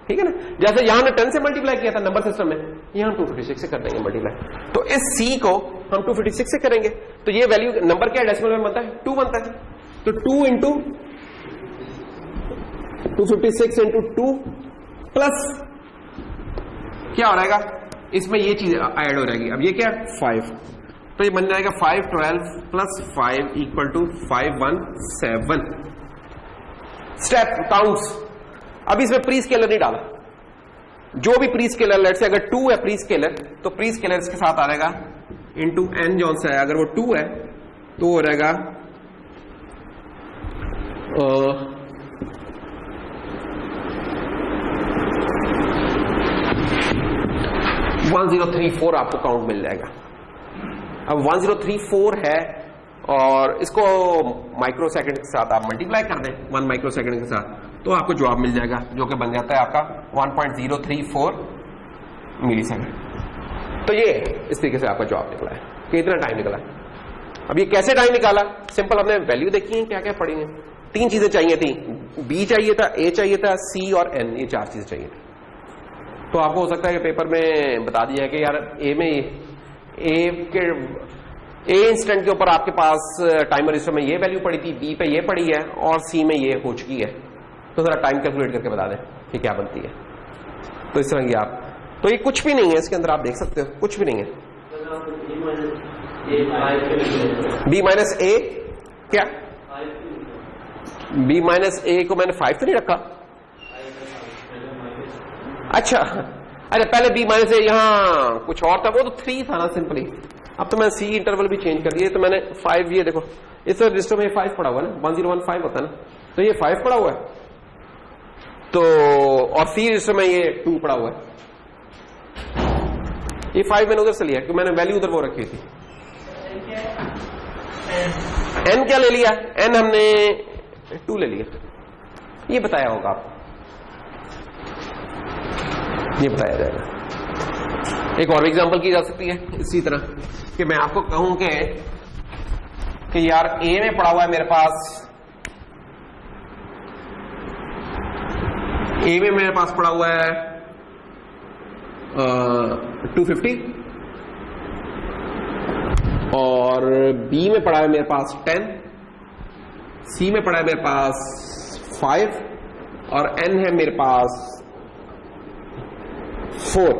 ठीक है ना। जैसे यहां ने 10 से मल्टीप्लाई किया था नंबर सिस्टम में, यहां 256 से कर देंगे मल्टीप्लाई। तो इस C को हम 256 से करेंगे, तो ये वैल्यू नंबर क्या डेसिमल में बनता है? 2 बनता है। तो 2 into 256 into 2 प्लस क्या हो जाएगा, इसमें ये चीज ऐड हो जाएगी। अब ये क्या है? 5, तो ये बन जाएगा 512 + 5 = 517। Step counts. अब इसमें प्री स्केलर नहीं डाला, जो भी प्री स्केलर, लेट से अगर 2 है प्री स्केलर, तो प्री स्केलर इसके साथ आ जाएगा इंटू n जॉन सा है, अगर वो 2 है तो हो रहेगा 1034 आपको काउंट मिल जाएगा। अब 1034 है और इसको माइक्रो सेकंड के साथ आप मल्टीप्लाई कर दें 1 माइक्रो सेकंड के साथ, तो आपको जवाब मिल जाएगा जो कि बन जाता है आपका 1.034 मिली सेकंड। तो ये इस तरीके से आपका जवाब निकला है कि इतना टाइम निकला है। अब ये कैसे टाइम निकाला? सिंपल, हमने वैल्यू देखी है, क्या क्या पढ़ी है। 3 चीजें चाहिए थी, B चाहिए था, A चाहिए था, C और N, ये 4 चीजें चाहिए थी। तो आपको हो सकता है कि पेपर में बता दिया कि यार ए इंस्टेंट के ऊपर आपके पास टाइमर रजिस्टर में ये वैल्यू पड़ी थी, बी पे ये पड़ी है और सी में ये हो चुकी है, तो जरा टाइम कैलकुलेट करके बता दें कि क्या बनती है। तो इस तरह की आप, तो ये कुछ भी नहीं है इसके अंदर, आप देख सकते हो कुछ भी नहीं है। B - A क्या? B - A को मैंने 5 तो नहीं रखा। अच्छा पहले B - A यहां कुछ और था, वो तो 3 था ना सिंपली। अब तो मैं C इंटरवल भी चेंज कर दिया, तो मैंने 5, ये देखो इस रजिस्टर में 5 पड़ा हुआ है ना, 1015 होता है ना, तो ये 5 पड़ा हुआ है, तो और C रजिस्टर में ये 2 पड़ा हुआ है। ये 5 मैंने उधर से लिया क्योंकि मैंने वैल्यू उधर वो रखी थी। N क्या ले लिया? N हमने 2 ले लिया, ये बताया होगा आपको, ये बताया जाएगा। एक और एग्जांपल की जा सकती है इसी तरह कि मैं आपको कहूं कि यार A में पड़ा हुआ है मेरे पास, A में मेरे पास पड़ा हुआ है 250 और B में पड़ा है मेरे पास 10, C में पड़ा है मेरे पास 5 और N है मेरे पास 4,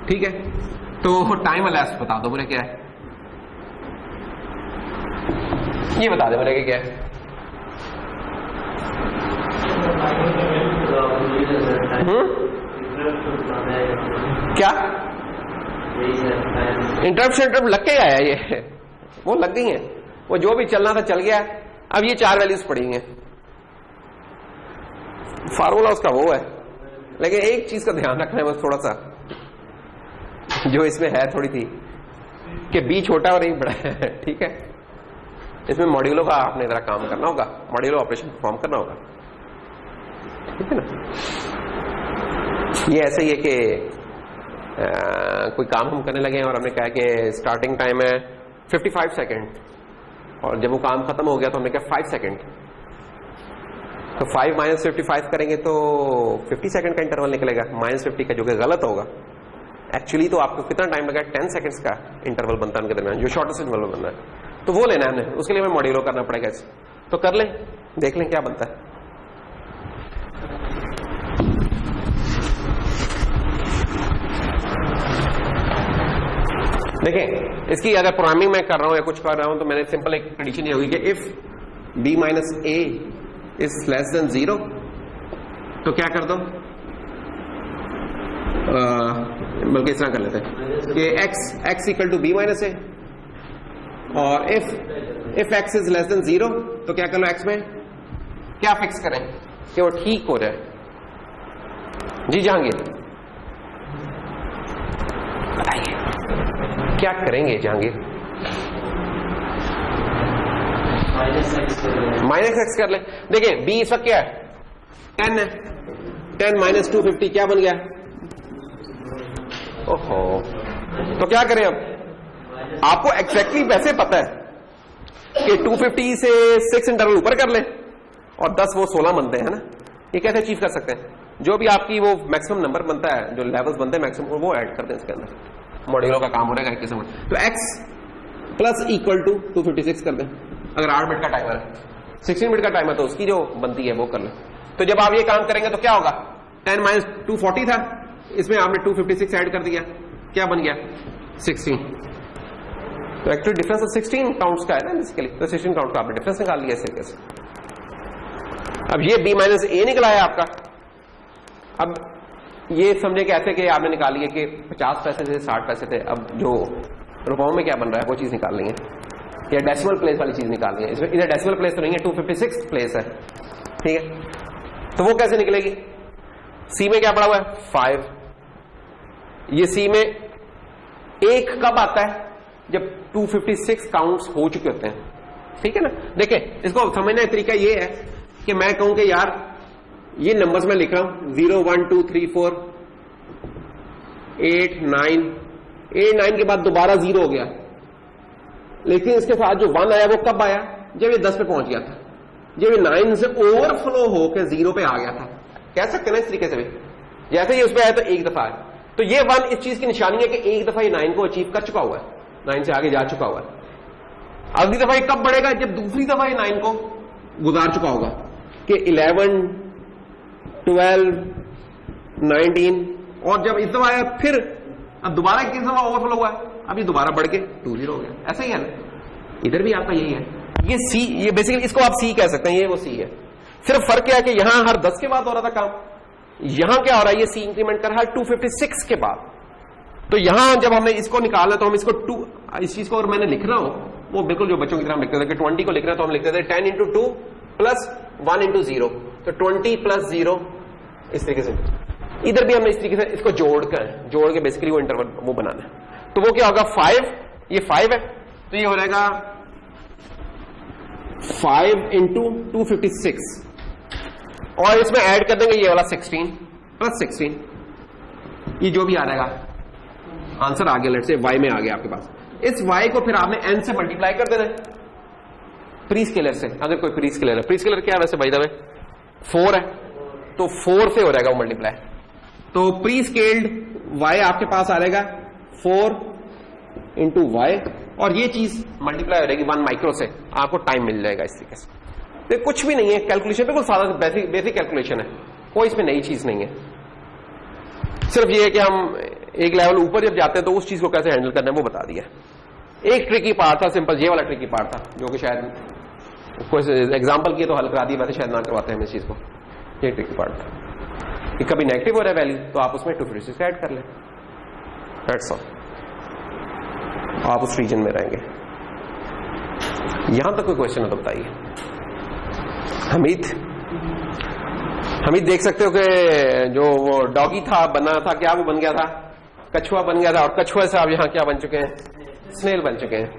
ठीक है। तो टाइम अलाउंस बता दो मुझे क्या है, ये बता दे मुझे क्या है। क्या इंटरप्ट लग के आया, ये वो लग गई है, वो जो भी चलना था चल गया। अब ये 4 वैल्यूज पड़ी हैं, फार्मूला उसका वो है, लेकिन एक चीज का ध्यान रखना है बस थोड़ा सा, जो इसमें है थोड़ी थी कि B छोटा और A बड़ा है, ठीक है। इसमें मॉड्यूलों का आपने जरा काम करना होगा, मॉड्यूलो ऑपरेशन परफॉर्म करना होगा, ठीक है ना। ये ऐसे ही है कि कोई काम हम करने लगे हैं और हमने कहा कि स्टार्टिंग टाइम है 55 सेकेंड और जब वो काम खत्म हो गया तो हमने कहा 5 सेकेंड, तो 5 - 55 करेंगे तो 50 सेकेंड का इंटरवल निकलेगा, -50 का, जो कि गलत होगा। एक्चुअली तो आपको कितना टाइम लगा? 10 सेकंड्स का इंटरवल बनता है उनके दरमियान, जो शॉर्टेस्ट इंटरवल बनना है, तो वो लेना है हमने, उसके लिए हमें मॉड्यूलो करना पड़ेगा। तो कर लें, देख लें क्या बनता है। देखें इसकी अगर प्रोग्रामिंग मैं कर रहा हूं या कुछ कर रहा हूं तो मैंने सिंपल एक कंडीशन ये होगी कि if b minus A is less than 0 तो क्या कर दो, बल्कि इस तरह कर लेते हैं कि x equal to b minus A, और if x is less than 0 तो क्या कर लो x में क्या फिक्स करें कि वो ठीक हो जाए। जी जहांगीर बताइए क्या करेंगे जहांगीर? माइनस एक्स कर ले। देखिए b इस वक्त क्या है 10 है, 10 माइनस 250 क्या बन गया? ओहो, तो क्या करें अब? आपको एग्जैक्टली वैसे पता है कि 250 से 6 इंटरवल ऊपर कर ले और 10 वो 16 बनते हैं, है ना? ये कैसे अचीव कर सकते हैं? जो भी आपकी वो मैक्सिमम नंबर बनता है, जो लेवल्स बनते हैं मैक्सिमम, वो ऐड कर दें इसके अंदर, मॉड्यूलो का काम हो रहा है किसी में। तो x प्लस इक्वल टू 256 कर दें। अगर 8 मिनट का टाइमर है, 16 मिनट का टाइमर, तो उसकी जो बनती है वो कर लें। तो जब आप ये काम करेंगे तो क्या होगा? 10 माइनस 240 था, इसमें आपने 256 ऐड कर दिया, क्या बन गया? 16। तो एक्चुअली डिफरेंस 16 काउंट्स का है ना बेसिकली, तो 16 काउंट का आपने डिफरेंस निकाल लिया इस तरीके से। अब ये b माइनस ए निकला है आपका। अब ये समझे कि ऐसे कि आपने निकाल लिया कि 50 पैसे थे, 60 पैसे थे, अब जो रुपयों में क्या बन रहा है वो चीज निकाल लेंगे, या डेसिमल प्लेस वाली चीज निकाल लेंगे। इसमें इधर डेसिमल प्लेस तो नहीं है, 256 प्लेस है, ठीक है? तो वो कैसे निकलेगी? सी में क्या पड़ा हुआ है? 5। ये सी में 1 कब आता है? जब 256 काउंट्स हो चुके होते हैं, ठीक है ना? देखिए इसको समझने का तरीका ये है कि मैं कहूं कि यार ये नंबर्स मैं लिख रहा हूं 0 1 2 3 4 8 9, 8 9 के बाद दोबारा 0 हो गया, लेकिन इसके साथ जो 1 आया वो कब आया? जब ये 10 पे पहुंच गया था, जब ये 9 से ओवरफ्लो होकर 0 पे आ गया था। कह सकते हैं ना इस तरीके से भी, जैसे ये उस पर आया तो एक दफा है, तो ये 1 इस चीज की निशानी है कि एक दफा ये 9 को अचीव कर चुका हुआ है, 9 से आगे जा चुका हुआ है। अगली दफा ये कब बढ़ेगा? जब दूसरी दफा ये 9 को गुजार चुका होगा कि 11 12 19, और जब इस दफा आया फिर अब दोबारा एक दफा ओवरफ्लो हुआ, अब ये दोबारा बढ़ के 20 हो गया। ऐसा ही है ना, इधर भी आपका यही है। ये सी, ये बेसिकली इसको आप सी कह सकते हैं, ये वो सी है। सिर्फ फर्क क्या है कि यहां हर 10 के बाद हो रहा था काम, यहां क्या हो रहा है? ये सी इंक्रीमेंट कर रहा है 256 के बाद। तो यहां जब हमने इसको निकाला तो हम इसको इस चीज को अगर मैंने लिख रहा हूं वो बिल्कुल जो बच्चों की तरह हम लिखते थे कि 20 को लिख रहे हैं तो हम लिखते थे 10 इंटू 2 प्लस 1 इंटू 0, तो 20 प्लस 0 इस तरीके से। इधर भी हमने इस तरीके से इसको जोड़ के बेसिकली वो इंटरवल वो बनाना है। तो वो क्या होगा? 5, ये 5 है तो ये हो जाएगा 5 इंटू 256, और इसमें ऐड कर देंगे ये वाला 16 प्लस 16, ये जो भी आ जाएगा आंसर आ गया। लेट्स से y में आ गया आपके पास। इस y को फिर आपने n से मल्टीप्लाई कर देना है प्री स्केलर से, अगर कोई प्री स्केलर है। प्री स्केलर क्या है वैसे बाय द वे? 4 है, तो 4 से हो जाएगा वो मल्टीप्लाई। तो प्री स्केल्ड y आपके पास आ जाएगा 4 इंटू वाई, और ये चीज मल्टीप्लाई हो जाएगी 1 माइक्रो से, आपको टाइम मिल जाएगा इस तरीके से। तो कुछ भी नहीं है, कैलकुलेशन बिल्कुल सादा बेसिक कैलकुलेशन है, कोई इसमें नई चीज नहीं है। सिर्फ ये है कि हम एक लेवल ऊपर जब जाते हैं तो उस चीज को कैसे हैंडल करना है वो बता दिया। एक ट्रिकी पार्ट था, सिंपल ये वाला ट्रिकी पार्ट था, जो कि शायद कोई एग्जांपल किए तो हल करा दिया, वैसे शायद ना करवाते हैं हम इस चीज को। ये ट्रिकी पार्ट था कि कभी नेगेटिव हो रहा है वैल्यू तो आप उसमें 256 ऐड कर लें, दैट्स ऑल, आप उस रीजन में रहेंगे। यहां तक कोई क्वेश्चन हो तो बताइए। हमीद देख सकते हो कि जो वो डॉगी था बना था, क्या वो बन गया था? कछुआ बन गया था, और कछुआ से आप यहां क्या बन चुके हैं? स्नेल बन चुके हैं।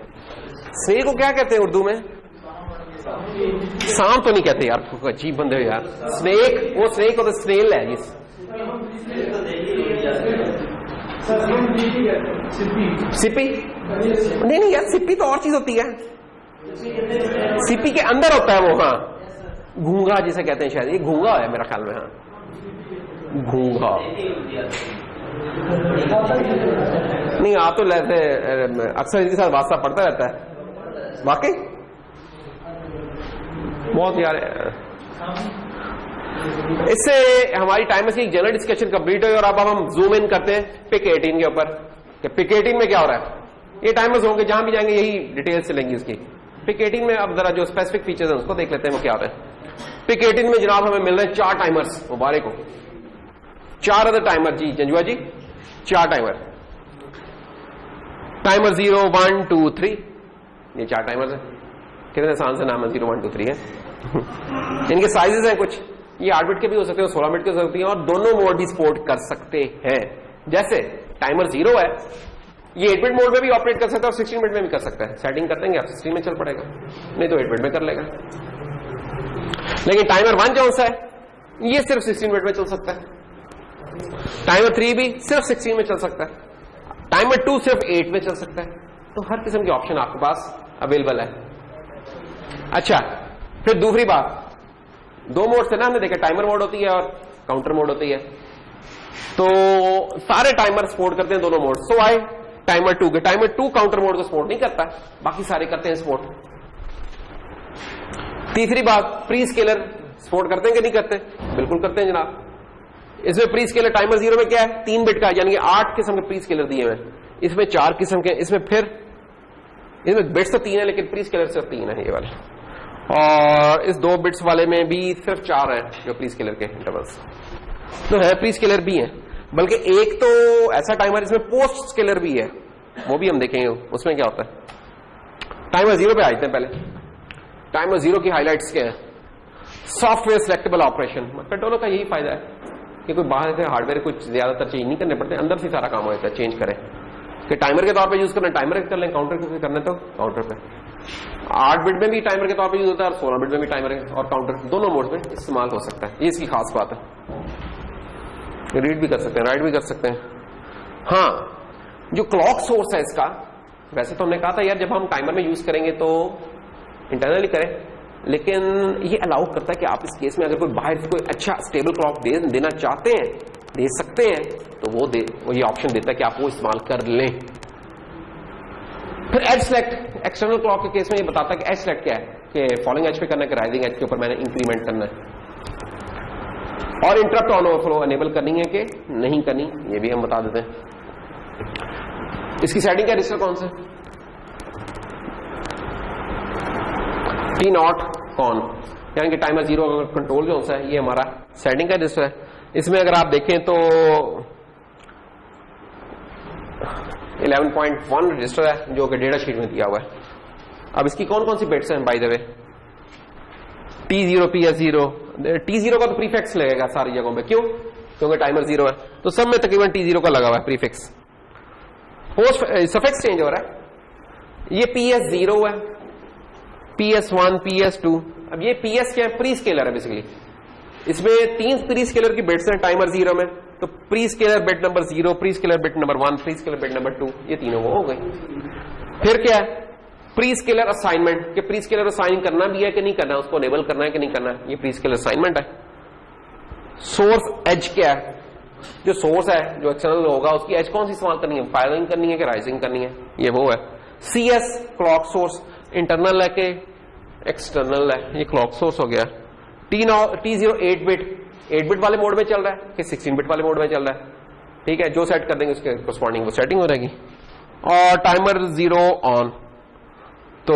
स्नेल को क्या कहते हैं उर्दू में? सांप तो नहीं कहते यार, अजीब बंदे हो यार। स्नेक, वो स्नेक और स्नेल है। सिपी नहीं यार, सिपी तो और चीज होती है, सिपी के अंदर होता है वो। हाँ, घूंगा जिसे कहते हैं, शायद ये घूंगा है मेरा ख्याल में। हाँ, घूंगा नहीं, आप तो अक्सर इनके साथ वास्ता पड़ता रहता है वाकई बहुत यार। इससे हमारी टाइम में जनरल डिस्कशन कंप्लीट हुई, और अब हम जूम इन करते हैं पिक 18 के ऊपर। पिक 18 में क्या हो रहा है? ये टाइमर्स होंगे, जहां भी जाएंगे यही डिटेल्स चलेंगी उसकी। पिक 18 में अब जरा जो स्पेसिफिक फीचर्स हैं उसको देख लेते हैं वो क्या होता है। पिक 18 में जनाब हमें मिल रहे हैं 4 टाइमर्स, मुबारक हो, 4 अदर टाइमर जी जंजुआ जी, 4 टाइमर, टाइमर 0 1 2 3, ये 4 टाइमर्स हैं। कितने आसान से नाम है, 0 1 2 3 है। इनके साइजेस हैं कुछ, ये 8 बिट के भी हो सकते हैं, 16 बिट के हो सकती हैं, और दोनों मोड भी सपोर्ट कर सकते हैं। जैसे टाइमर 0 है, ये 8 बिट मोड में भी ऑपरेट कर सकता है और 16 बिट में भी कर सकता है। सेटिंग कर देंगे आप 16 में चल पड़ेगा, नहीं तो 8 बिट में कर लेगा। लेकिन टाइमर 1 जो सा है ये सिर्फ 16 बिट में चल सकता है। टाइमर 3 भी सिर्फ 16 में चल सकता है। टाइमर 2 सिर्फ 8 में चल सकता है। तो हर किस्म के ऑप्शन आपके पास अवेलेबल है। अच्छा, फिर दूसरी बात, 2 मोड से ना हमने देखा, टाइमर मोड होती है और काउंटर मोड होती है। तो सारे टाइमर सपोर्ट करते हैं दोनों मोड। सो आए टाइमर 2 के, टाइमर 2 काउंटर मोड को सपोर्ट नहीं करता, बाकी सारे करते हैं सपोर्ट। तीसरी बात, प्री स्केलर सपोर्ट करते हैं कि नहीं करते? बिल्कुल करते हैं जनाब। इसमें प्री स्केलर टाइमर 0 में क्या है, 3 बिट का, यानी कि 8 किस्म के प्री स्केलर दिए हुए। इसमें 4 किस्म के, इसमें बिट्स तो 3 है लेकिन प्री स्केलर सिर्फ 3 है ये वाले, और इस 2 बिट्स वाले में भी सिर्फ 4 है जो प्री स्केलर के इंटरवल्स। तो है प्री स्केलर भी है, बल्कि एक तो ऐसा टाइमर इसमें पोस्ट स्केलर भी है, वो भी हम देखेंगे उसमें क्या होता है। टाइमर 0 पे आते हैं पहले। टाइमर 0 की हाइलाइट्स क्या है? Software selectable operation. कंट्रोलर का यही फायदा है कि कोई बाहर से हार्डवेयर कुछ ज्यादातर चेंज नहीं करने पड़ते, अंदर से सारा काम होता है, चेंज करें कि टाइमर के तौर पे यूज करना टाइमर कर लें, काउंटर के करना तो काउंटर पे। 8 बिट में भी टाइमर के तौर पे यूज होता है और 16 बिट में भी टाइमर और काउंटर दोनों मोड में इस्तेमाल हो सकता है। ये इसकी खास बात है। रीड भी कर सकते हैं, राइट भी कर सकते हैं। हाँ, जो क्लॉक सोर्स है इसका, वैसे तो हमने कहा था यार जब हम टाइमर में यूज करेंगे तो इंटरनली करें, लेकिन ये अलाउ करता है कि आप इस केस में अगर कोई बाहर से कोई अच्छा स्टेबल क्लॉक देना चाहते हैं, दे सकते हैं, तो वो ये ऑप्शन देता है कि आप वो इस्तेमाल कर लें। फिर एज सेलेक्ट, एक्सटर्नल क्लॉक के केस में ये बताता है कि एज सेलेक्ट क्या है, कि फॉलोइंग एज पे करना है कि राइजिंग एज के ऊपर मैंने इंक्रीमेंट करना है, और इंटरप्ट ऑन ओवरफ्लो अनेबल करनी है कि नहीं करनी, ये भी हम बता देते हैं। इसकी सेटिंग का रजिस्टर कौन सा है? टी नॉट कॉन, यानी कि टाइमर 0 का कंट्रोल जो है ये हमारा सेटिंग का रजिस्टर है। इसमें अगर आप देखें तो 11.1 रजिस्टर है जो कि डेटा शीट में दिया हुआ है। अब इसकी कौन कौन सी बिट्स हैं by the way? T0, PS0, T0 का तो प्रीफिक्स लगेगा सारी जगहों पे, क्यों? क्योंकि टाइमर 0 है, तो सब में तकरीबन T0 का लगा हुआ है प्रीफिक्स। पोस्ट सफिक्स चेंज हो रहा है। ये PS0 है, PS1, PS2। अब ये PS क्या है? प्री स्केलर है बेसिकली। इसमें 3 प्री स्केलर की बिट्स हैं टाइमर 0 में, तो pre scalar bit number 0, pre scalar bit number 1, pre scalar bit number 2, ये तीनों वो हो गई। फिर क्या है? प्री स्केलर असाइनमेंट, कि प्री स्केलर असाइन करना भी है कि नहीं करना, उसको एनेबल करना है कि नहीं करना है, ये प्री स्केलर असाइनमेंट है। सोर्स एज क्या है? जो सोर्स है जो एक्सटर्नल होगा उसकी एज कौन सी इस्तेमाल करनी है, फॉलोइंग करनी है कि राइजिंग करनी है, ये वो है। CS क्लॉक सोर्स, इंटरनल है कि एक्सटर्नल है, ये क्लॉक सोर्स हो गया। T0 8 बिट वाले मोड में चल रहा है कि 16 बिट वाले मोड में चल रहा है, ठीक है, जो सेट कर देंगे उसके कोरस्पॉन्डिंग वो सेटिंग हो जाएगी। और टाइमर 0 ऑन, तो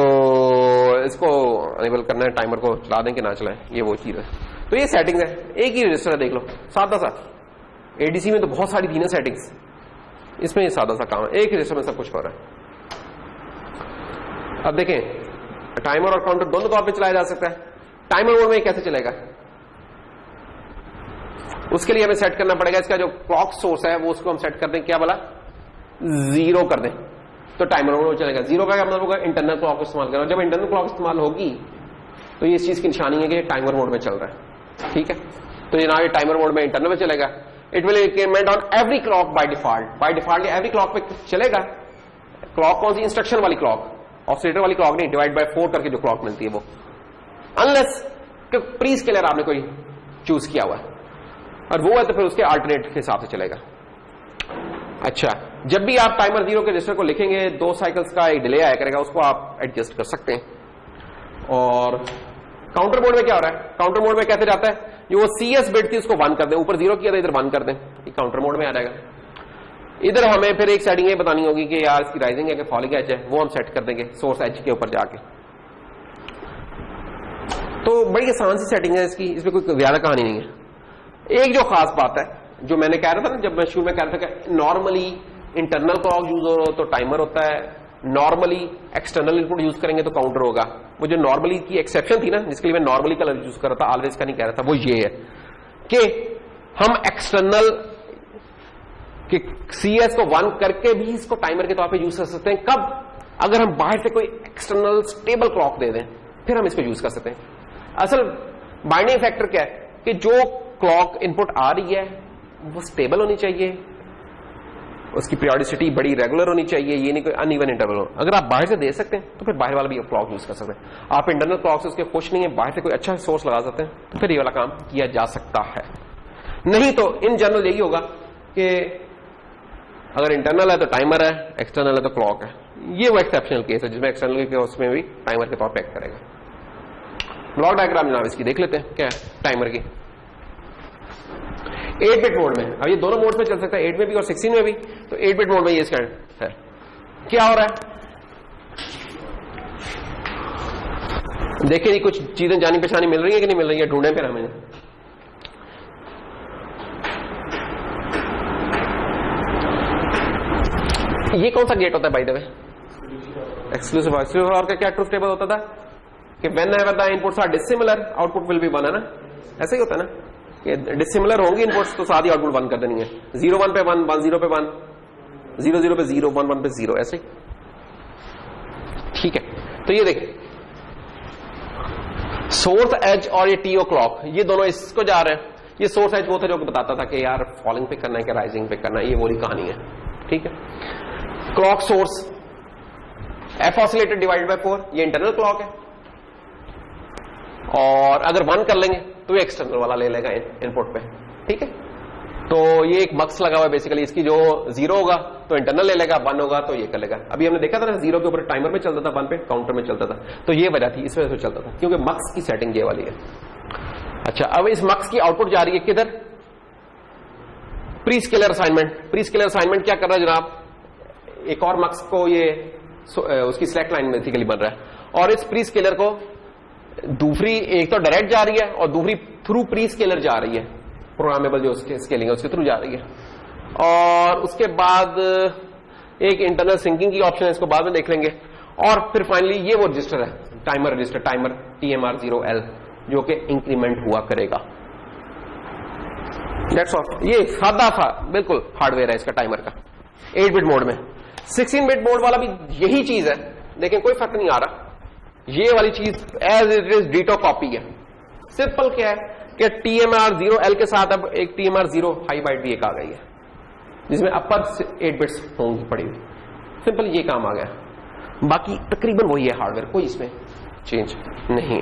इसको अनेबल करना है, टाइमर को चला दें कि ना चलाएं, ये वो चीज है। तो ये सेटिंग है, एक ही रजिस्टर है, देख लो सादा सा। ADC में तो बहुत सारी थी ना सेटिंग्स, इसमें ये सादा सा काम है, एक ही रजिस्टर में सब कुछ हो रहा है। अब देखें, टाइमर और काउंटर दोनों तौर पे चलाया जा सकता है। टाइमर मोड में कैसे चलेगा, उसके लिए हमें सेट करना पड़ेगा, इसका जो क्लॉक सोर्स है वो उसको हम सेट कर दें, क्या बोला, 0 कर दें, तो टाइमर मोड में चलेगा। 0 का क्या मतलब होगा, इंटरनल क्लॉक इस्तेमाल करना। जब इंटरनल क्लॉक इस्तेमाल होगी तो ये इस चीज की निशानी है कि टाइमर मोड में चल रहा है, ठीक है। तो जनाब ये टाइमर मोड में इंटरनल में चलेगा। It will increment on every clock by default every clock पे चलेगा। क्लॉक कौन सी, इंस्ट्रक्शन वाली क्लॉक, ऑसिलेटर वाली क्लॉक नहीं, डिवाइड बाय 4 करके जो क्लॉक मिलती है वो, अनलेस कि प्री स्केलर आपने कोई चूज किया हुआ है और वो है तो फिर उसके अल्टरनेट के हिसाब से चलेगा। अच्छा, जब भी आप टाइमर 0 के रजिस्टर को लिखेंगे 2 साइकिल्स का एक डिले आया करेगा, उसको आप एडजस्ट कर सकते हैं। और काउंटर मोड में क्या हो रहा है, काउंटर मोड में कैसे जाता है, जो CS बिट थी उसको 1 कर दें, ऊपर 0 किया था इधर 1 कर दें, ये काउंटर मोड में आ जाएगा। इधर हमें फिर एक सेटिंग ये बतानी होगी कि यार इसकी राइजिंग है कि फॉलिंग एज है, वो हम सेट कर देंगे सोर्स एज के ऊपर जाके। तो बड़ी आसान सी सेटिंग है इसकी, इसमें कोई ज्यादा कहानी नहीं है। एक जो खास बात है जो मैंने कह रहा था ना, जब मैं शुरू में कह रहा था कि नॉर्मली इंटरनल क्लॉक यूज हो तो टाइमर होता है, नॉर्मली एक्सटर्नल इनपुट यूज करेंगे तो काउंटर होगा। वो जो नॉर्मली की एक्सेप्शन थी ना, जिसके लिए मैं नॉर्मली का यूज कर रहा था, ऑलवेज का नहीं कह रहा था, वो ये है कि हम एक्सटर्नल कि CS को 1 करके भी इसको टाइमर के तौर पे यूज कर सकते हैं। कब? अगर हम बाहर से कोई एक्सटर्नल स्टेबल क्लॉक दे दें फिर हम इसको यूज कर सकते हैं। असल बाइंडिंग फैक्टर क्या है कि जो क्लॉक इनपुट आ रही है वो स्टेबल होनी चाहिए, उसकी पीरियोडिसिटी बड़ी रेगुलर होनी चाहिए, ये नहीं कोई अनइवन इंटरवल हो। अगर आप बाहर से दे सकते हैं तो फिर बाहर वाला भी क्लॉक यूज कर सकते हैं। आप इंटरनल क्लॉक से उसके खुश नहीं है, बाहर से कोई अच्छा सोर्स लगा सकते हैं तो फिर ये वाला काम किया जा सकता है। नहीं तो इन जनरल यही होगा कि अगर इंटरनल है तो टाइमर है, एक्सटर्नल है तो क्लॉक है। ये वो एक्सेप्शनल केस है जिसमें एक्सटर्नल के उसमें भी टाइमर के तौर पर एक्ट करेगा। ब्लॉक डायग्राम जनाब इसकी देख लेते हैं क्या है टाइमर की। 8 बिट मोड में, अब ये दोनों मोड में चल सकता है, 8 में भी और 16 में भी। तो 8 बिट मोड में ये इसका है, क्या हो रहा है देखिए, कुछ चीजें जानी पहचानी मिल रही है कि नहीं मिल रही है, ढूंढे फिर हमें। ये कौन सा गेट होता है बाय द वे? एक्सक्लूसिव। और का क्या ट्रूथ टेबल होता था कि whenever the inputs are dissimilar output will be 1, है ना? ऐसा ही होता है ना कि डिसिमिलर होंगी इनपुट्स तो सारी आउटपुट 1 कर देनी है। 0 1 पे 1, 1 0 पे 1, 0 0 पे 0, 1 1 पे 0, ऐसे ही। ठीक है, तो ये देखिए सोर्स एज और ये टीओ क्लॉक, ये दोनों इसको जा रहे हैं। ये सोर्स एज वो था जो बताता था कि यार फॉलिंग पे करना है कि राइजिंग पे करना है, ये वो कहानी है। ठीक है, clock source F oscillated divided by 4, ये इंटरनल क्लॉक है। और अगर 1 कर लेंगे तो ये एक्सटर्नल वाला ले लेगा इनपुट पे। ठीक है, तो ये एक मक्स लगा हुआ है बेसिकली, इसकी जो 0 होगा तो इंटरनल ले लेगा, 1 होगा तो ये कर लेगा। अभी हमने देखा था ना 0 के ऊपर टाइमर में चलता था, 1 पे काउंटर में चलता था। तो ये वजह थी, इस वजह से चलता था क्योंकि मक्स की सेटिंग ये वाली है। अच्छा, अब इस मक्स की आउटपुट जा रही है किधर? Pre scalar assignment. Pre scalar assignment क्या कर रहा है जनाब? एक और मक्स को ये उसकी सिलेक्ट लाइन बेसिकली बन रहा है, और इस प्री स्केलर को दूसरी एक तो डायरेक्ट जा रही है और दूसरी थ्रू प्री स्केलर जा रही है, प्रोग्रामेबल जो स्केलिंग है उसके थ्रू जा रही है। और उसके बाद एक इंटरनल सिंकिंग की ऑप्शन है, इसको बाद में देख लेंगे। और फिर फाइनली ये वो रजिस्टर है, टाइमर रजिस्टर, टाइमर TMR0L, जो कि इंक्रीमेंट हुआ करेगा। That's all. ये सादा सा बिल्कुल हार्डवेयर है इसका टाइमर का 8 बिट मोड में। 16 बिट मोड वाला भी यही चीज है, लेकिन कोई फर्क नहीं आ रहा। ये वाली चीज as it is ditto copy है। सिंपल क्या है कि TMR0L के साथ अब एक TMR0 हाई बाइट भी एक आ गई है, जिसमें अपर 8 बिट्स होंगी पड़ी हुई। सिंपल ये काम आ गया, बाकी तकरीबन वही है हार्डवेयर, कोई इसमें चेंज नहीं है।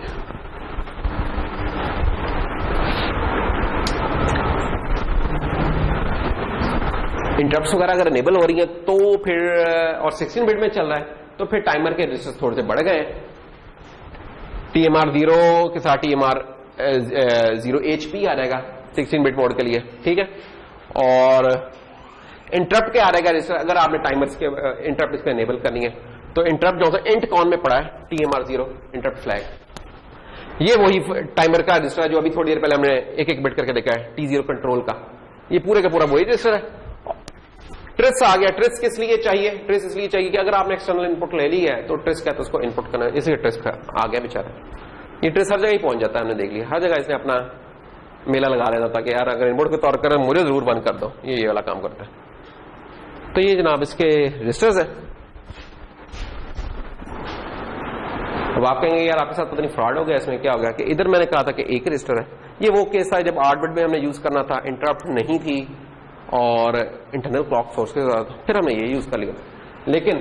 इंटरप्ट्स वगैरह अगर इनेबल हो रही है तो फिर, और 16 बिट में चल रहा है तो फिर टाइमर के रजिस्टर्स थोड़े से बढ़ गए। TMR0 के साथ TMR0HP आ जाएगा 16 बिट मोड के लिए। ठीक है, और इंटरप्ट के आ जाएगा रजिस्टर अगर आपने टाइमर्स के इंटरप्ट इसमें इनेबल करनी है तो इंटरप्ट जो है इंट कॉन में पड़ा है TMR0 इंटरप्ट फ्लैग। ये वही टाइमर का रजिस्टर है जो अभी थोड़ी देर पहले हमने एक बिट करके देखा है T0 कंट्रोल का। ये पूरे का पूरा वही रजिस्टर है। ट्रिस आ गया। ट्रिस किस लिए चाहिए? ट्रिस इसलिए चाहिए कि अगर आपने एक्सटर्नल इनपुट ले ली है तो ट्रिस कहते हैं उसको इनपुट करना, इसलिए ट्रिस आ गया बेचारा। ये ट्रिस हर जगह ही पहुंच जाता है, हमने देख लिया हर जगह इसने अपना मेला लगा लेता था कि यार अगर इनपुट के तौर पर मुझे जरूर बंद कर दो, ये वाला काम करता है। तो ये जनाब इसके रजिस्टर्स है। अब आप कहेंगे यार आपके साथ पता नहीं फ्रॉड हो गया, इसमें क्या हो गया? कि इधर मैंने कहा था कि एक रजिस्टर है। ये वो केस था जब 8 बिट में हमने यूज करना था, इंटरप्ट नहीं थी और इंटरनल क्लॉक सोर्स के साथ, फिर हमने ये यूज कर लिया। लेकिन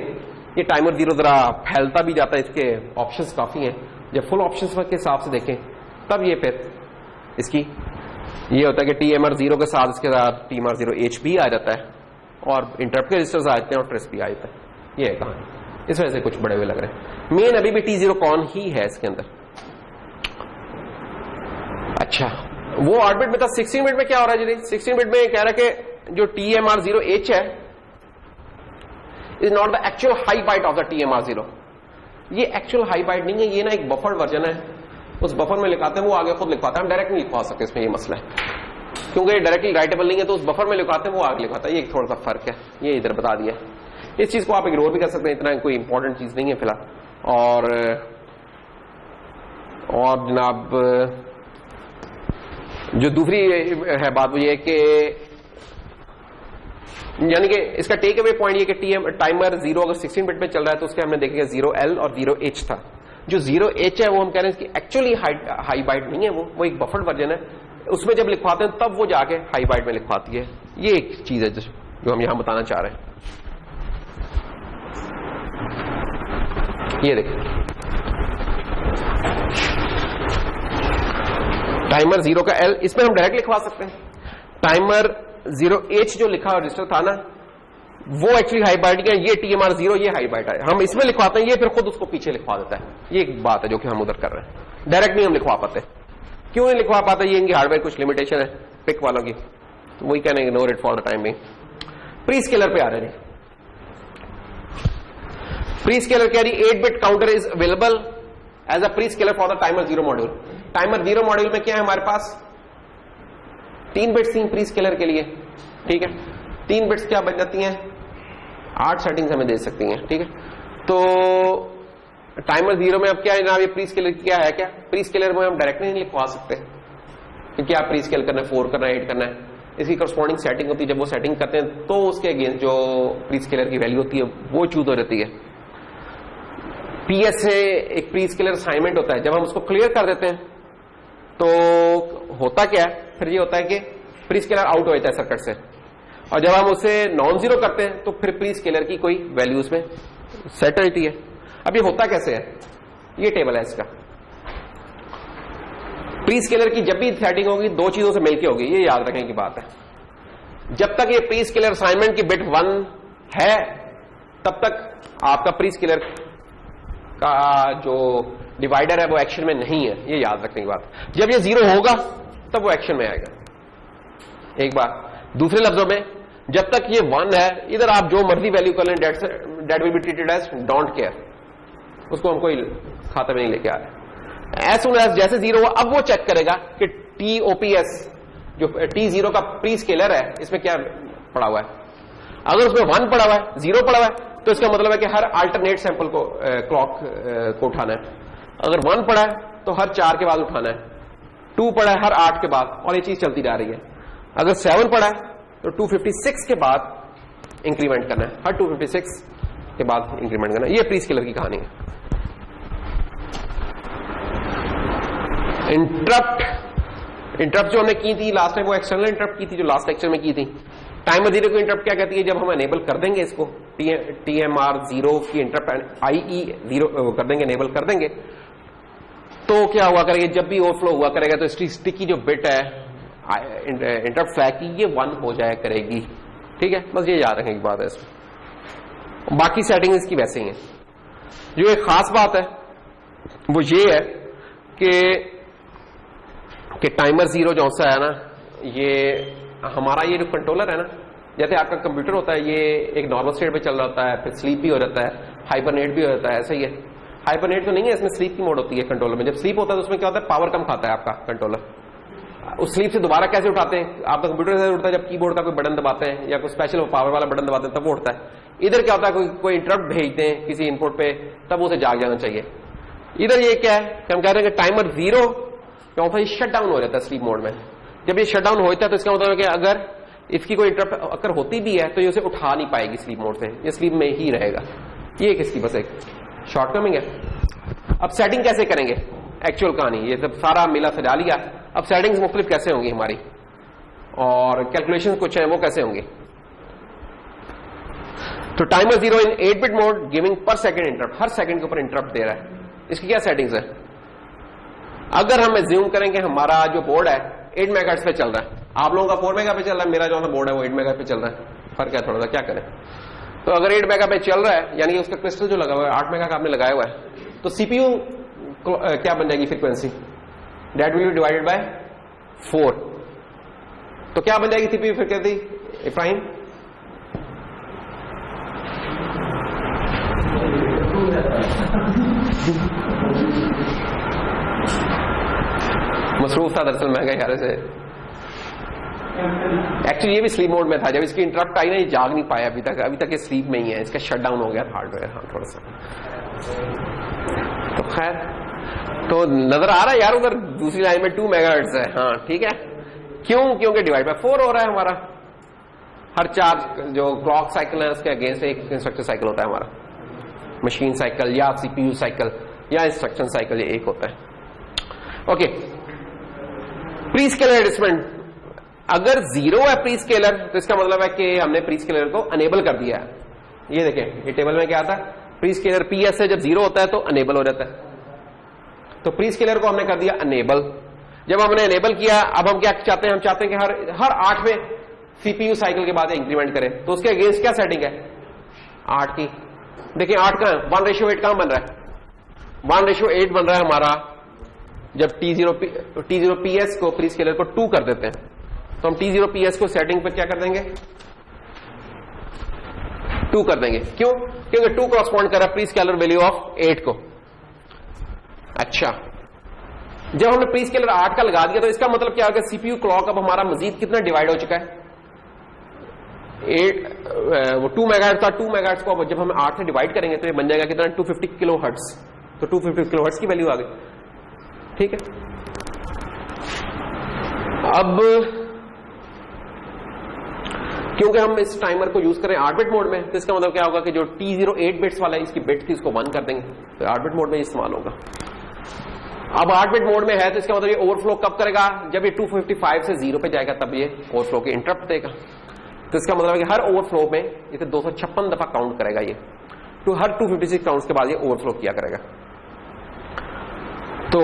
ये टाइमर 0 जरा फैलता भी जाता है, इसके ऑप्शंस काफी हैं। जब फुल ऑप्शंस के हिसाब से देखें तब ये फिर इसकी ये होता है कि TMR0 के साथ इसके साथ TMR0HP आ जाता है और इंटरप्ट के रजिस्टर्स आ जाते हैं और ट्रेस भी आ जाता है। ये है कहानी, इस वजह से कुछ बड़े हुए लग रहे हैं। मेन अभी भी T0 कॉन ही है इसके अंदर। अच्छा, वो 8 बिट में था। 16 बिट में क्या हो रहा है जी? 16 बिट में कह रहा है कि जो TMR0H है is not the actual high byte of the TMR0। ये एक्चुअल हाई बाइट नहीं है, ये ना एक बफर्ड वर्जन है, उस बफर में लिखाते हैं, वो आगे खुद लिखवाता है, हम डायरेक्ट नहीं लिखवा सकते, इसमें ये मसला है क्योंकि ये डायरेक्टली राइटेबल नहीं है, तो उस बफर में लिखाते हैं, वो आगे लिखवाता है, ये थोड़ा सा फर्क है, ये इधर बता दिया। इस चीज को आप इग्नोर भी कर सकते हैं, इतना कोई इंपॉर्टेंट चीज नहीं है फिलहाल। और जनाब जो दूसरी है बात वो ये कि यानी कि इसका टेक अवे पॉइंट ये कि टाइमर 0 अगर 16 बिट में चल रहा है तो उसके हमने देखेंगे 0L और 0H था। जो 0H है वो हम कह रहे हैं कि एक्चुअली हाई बाइट नहीं है, वो एक बफर्ड वर्जन है, उसमें जब लिखवाते हैं तब वो जाके हाई बाइट में लिखवाती है। ये एक चीज है जो हम यहां बताना चाह रहे हैं। ये देखिए टाइमर 0 का L, इसमें हम डायरेक्ट लिखवा सकते हैं। टाइमर 0H जो लिखा रजिस्टर था ना, वो एक्चुअली हाई बाइट है, ये TMR0 ये हाई बाइट है, हम इसमें लिखवाते हैं, ये फिर खुद उसको पीछे लिखवा देता है। ये एक बात है जो कि हम उधर कर रहे हैं, डायरेक्ट नहीं हम लिखवा पाते। क्यों नहीं लिखवा पाते? ये इनकी हार्डवेयर कुछ लिमिटेशन है पिक वालों की, तो वही कहने ignore it for the time being. Prescaler पे आ रहे हैं। प्री स्केलर कह रही 8 bit counter is available as a prescaler for the timer 0 module. Timer 0 module में क्या है हमारे पास? 3 बिट्स थी प्री स्केलर के लिए, ठीक है। 3 बिट्स क्या बन जाती हैं? 8 सेटिंग्स हमें दे सकती हैं, ठीक है। तो टाइमर 0 में अब क्या है जनाब, ये प्री स्केलर क्या है? क्या प्री स्केलर में हम डायरेक्ट नहीं लिखवा सकते क्योंकि आप प्री स्केल करना है, 4 करना है, 8 करना है, इसकी करस्पॉन्डिंग सेटिंग होती है। जब वो सेटिंग करते हैं तो उसके अगेंस्ट जो प्री स्केलर की वैल्यू होती है वो चूज हो जाती है। PS से एक प्री स्केलर असाइनमेंट होता है, जब हम उसको क्लियर कर देते हैं तो होता क्या है, फिर ये होता है कि प्री स्केलर आउट हो जाता है सर्किट से, और जब हम उसे नॉन जीरो करते हैं तो फिर प्री स्केलर की कोई वैल्यू उसमें सेट रहती है। अब ये होता कैसे है? ये टेबल है इसका। प्री स्केलर की जब भी सेटिंग होगी 2 चीजों से मिलकर होगी, ये याद रखने की बात है। जब तक ये प्री स्केलर असाइनमेंट की बिट 1 है तब तक आपका प्री स्केलर का जो डिवाइडर है वो एक्शन में नहीं है, ये याद रखने की बात। जब ये 0 होगा तब वो एक्शन में आएगा। एक बार दूसरे लफ्जों में, जब तक ये 1 है, इधर आप जो मर्जी वैल्यू कर लें, that will be treated as don't care, उसको हम कोई खाते में नहीं लेके आ रहे। एज सुन एज जैसे 0 हुआ, अब वो चेक करेगा कि TOPS जो T0 का प्री स्केलर है इसमें क्या पड़ा हुआ है। अगर उसमें 1 पड़ा हुआ है, 0 पड़ा हुआ है, तो इसका मतलब है कि हर अल्टरनेट सैंपल को क्लॉक को उठाना है। अगर 1 पड़ा है तो हर 4 के बाद उठाना है, 2 पड़ा है हर 8 के बाद, और ये चीज चलती जा रही है। अगर 7 पड़ा है तो 256 के बाद इंक्रीमेंट करना है, हर 256 के बाद इंक्रीमेंट करना है। ये प्री स्केलर की कहानी है। इंटरप्ट जो हमने की थी लास्ट टाइम, वो एक्सटर्नल इंटरप्ट की थी जो लास्ट लेक्चर में की थी। टाइमर 0 की इंटरप्ट क्या कहती है? जब हम एनेबल कर देंगे इसको, TMR0 की इंटरप्ट IE0 कर देंगे, एनेबल कर देंगे, तो क्या हुआ करेगा? जब भी ओवरफ्लो हुआ करेगा तो स्टिकी जो बिट है इंटरप्ट फ्लैग की, ये 1 हो जाया करेगी, ठीक है। बस ये याद रखने की बात है इसमें। बाकी सेटिंग इसकी वैसे ही है। जो एक खास बात है वो ये है कि टाइमर 0 जो सा है ना, ये हमारा ये जो कंट्रोलर है ना, जैसे आपका कंप्यूटर होता है, ये एक नॉर्मल स्टेट पे चल रहा होता है, फिर स्लीप भी हो जाता है, हाइबरनेट भी हो जाता है, ऐसा ही है। हाइबरनेट तो नहीं है, इसमें स्लीप की मोड होती है कंट्रोलर में। जब स्लीप होता है तो उसमें क्या होता है? पावर कम खाता है आपका कंट्रोलर। उस स्लीप से दोबारा कैसे उठाते हैं? आपका कंप्यूटर से उठता है जब कीबोर्ड का कोई बटन दबाते हैं या कोई स्पेशल पावर वाला बटन दबाते हैं, तब वो उठता है। इधर क्या होता है? कोई इंटरप्ट भेजते हैं किसी इनपुट पे, तब उसे जाग जाना चाहिए। इधर ये क्या है कि हम कह रहे हैं कि टाइमर 0 क्या होता है? शट डाउन हो जाता है स्लीप मोड में। जब ये शट डाउन होता है तो इसका मतलब है कि अगर इसकी कोई इंटरप्ट अगर होती भी है तो ये उसे उठा नहीं पाएगी स्लीप मोड से, ये स्लीप में ही रहेगा। ये किसकी बस एक शॉर्टकमिंग है। अब सेटिंग कैसे करेंगे? एक्चुअल कहानी, ये सब सारा मिला सजा लिया। अब सेटिंग्स मुख्तलिफ कैसे होंगी हमारी, और कैलकुलेशन कुछ है वो कैसे होंगी। तो टाइमर 0 इन 8 बिट मोड गिविंग पर सेकेंड इंटरप्ट, हर सेकंड के ऊपर इंटरप्ट दे रहा है। इसकी क्या सेटिंग्स है? अगर हम एज्यूम करें कि हमारा जो बोर्ड है 8 मेगाहर्ट्ज पे चल रहा है, आप लोगों का 4 मेगा पे चल रहा है, मेरा जो बोर्ड है वो 8 मेगा पे चल रहा है, फर्क है थोड़ा सा, क्या करें। तो अगर 8 मेगा पे चल रहा है, यानी उसका क्रिस्टल जो लगा हुआ है 8 मेगा का आपने लगाया हुआ है, तो CPU क्या बन जाएगी? Frequency that will be divided by 4। तो क्या बन जाएगी CPU फ्रीक्वेंसी इफ्राहिम? मसरूफ था दरअसल मैं ख्याल से। एक्चुअली ये भी स्लीप मोड में था, जब इसकी इंटरप्ट आई ना ये जाग नहीं पाया अभी तक ये स्लीप में ही है, इसका शट डाउन हो गया हार्डवेयर। हाँ थोड़ा सा तो खैर, तो नजर आ रहा है यार उधर दूसरी लाइन में 2 मेगाहर्ट्ज है। हाँ ठीक है, क्यों? क्योंकि डिवाइड बाय 4 हो रहा है हमारा। हर 4 जो क्लॉक साइकिल है उसके अगेंस्ट एक इंस्ट्रक्शन साइकिल होता है हमारा, मशीन साइकिल या सीपीयू साइकिल या इंस्ट्रक्शन साइकिल, ये एक होता है। ओके, प्री स्केलर एडजस्टमेंट अगर 0 है प्री स्केलर तो इसका मतलब है कि हमने प्री स्केलर को अनेबल कर दिया है। ये देखें, ये टेबल में क्या आता है, प्री स्केलर पीएस है, जब 0 होता है तो अनेबल हो जाता है। तो प्री स्केलर को हमने कर दिया अनेबल। जब हमने अनेबल किया, अब हम क्या चाहते हैं, हम चाहते हैं कि हर 8वें सीपीयू साइकिल के बाद इंक्रीमेंट करें। तो उसके अगेंस्ट क्या सेटिंग है, 8 की। देखिए 8 का 1:8 कहां बन रहा है, 1:8 बन रहा है हमारा जब T0 PS को प्री स्केलर को 2 कर देते हैं। तो हम T0 PS को सेटिंग पर क्या कर देंगे, 2 कर देंगे। क्यों? क्योंकि 2 कॉरस्पॉन्ड कर रहा है प्री स्केलर वैल्यू ऑफ 8 को। अच्छा, जब हमने प्री स्केलर 8 का लगा दिया तो इसका मतलब क्या होगा, सीपीयू क्लॉक अब हमारा मजीद कितना डिवाइड हो चुका है, 8 वो 2 मेगाहर्ट्ज था, 2 मेगाहर्ट्ज को जब हम 8 से डिवाइड करेंगे तो ये बन जाएगा कितना, 250 किलोहर्ट्ज। तो 250 किलोहर्ट्ज की वैल्यू आ गई। ठीक है, अब क्योंकि हम इस टाइमर को यूज करें 8 बिट मोड में, तो इसका मतलब क्या होगा कि जो T0 8 बिट्स वाला है इसकी बिट थी इसको 1 कर देंगे, तो 8 बिट मोड में इस्तेमाल होगा। अब 8 बिट मोड में है तो इसका मतलब ये ओवरफ्लो कब करेगा, जब ये 255 से 0 पे जाएगा तब ये ओवरफ्लो की इंटरप्ट देगा। तो इसका मतलब है कि हर ओवरफ्लो में इसे 256 दफा काउंट करेगा ये, तो हर 256 काउंट्स के बाद ये ओवरफ्लो किया करेगा। तो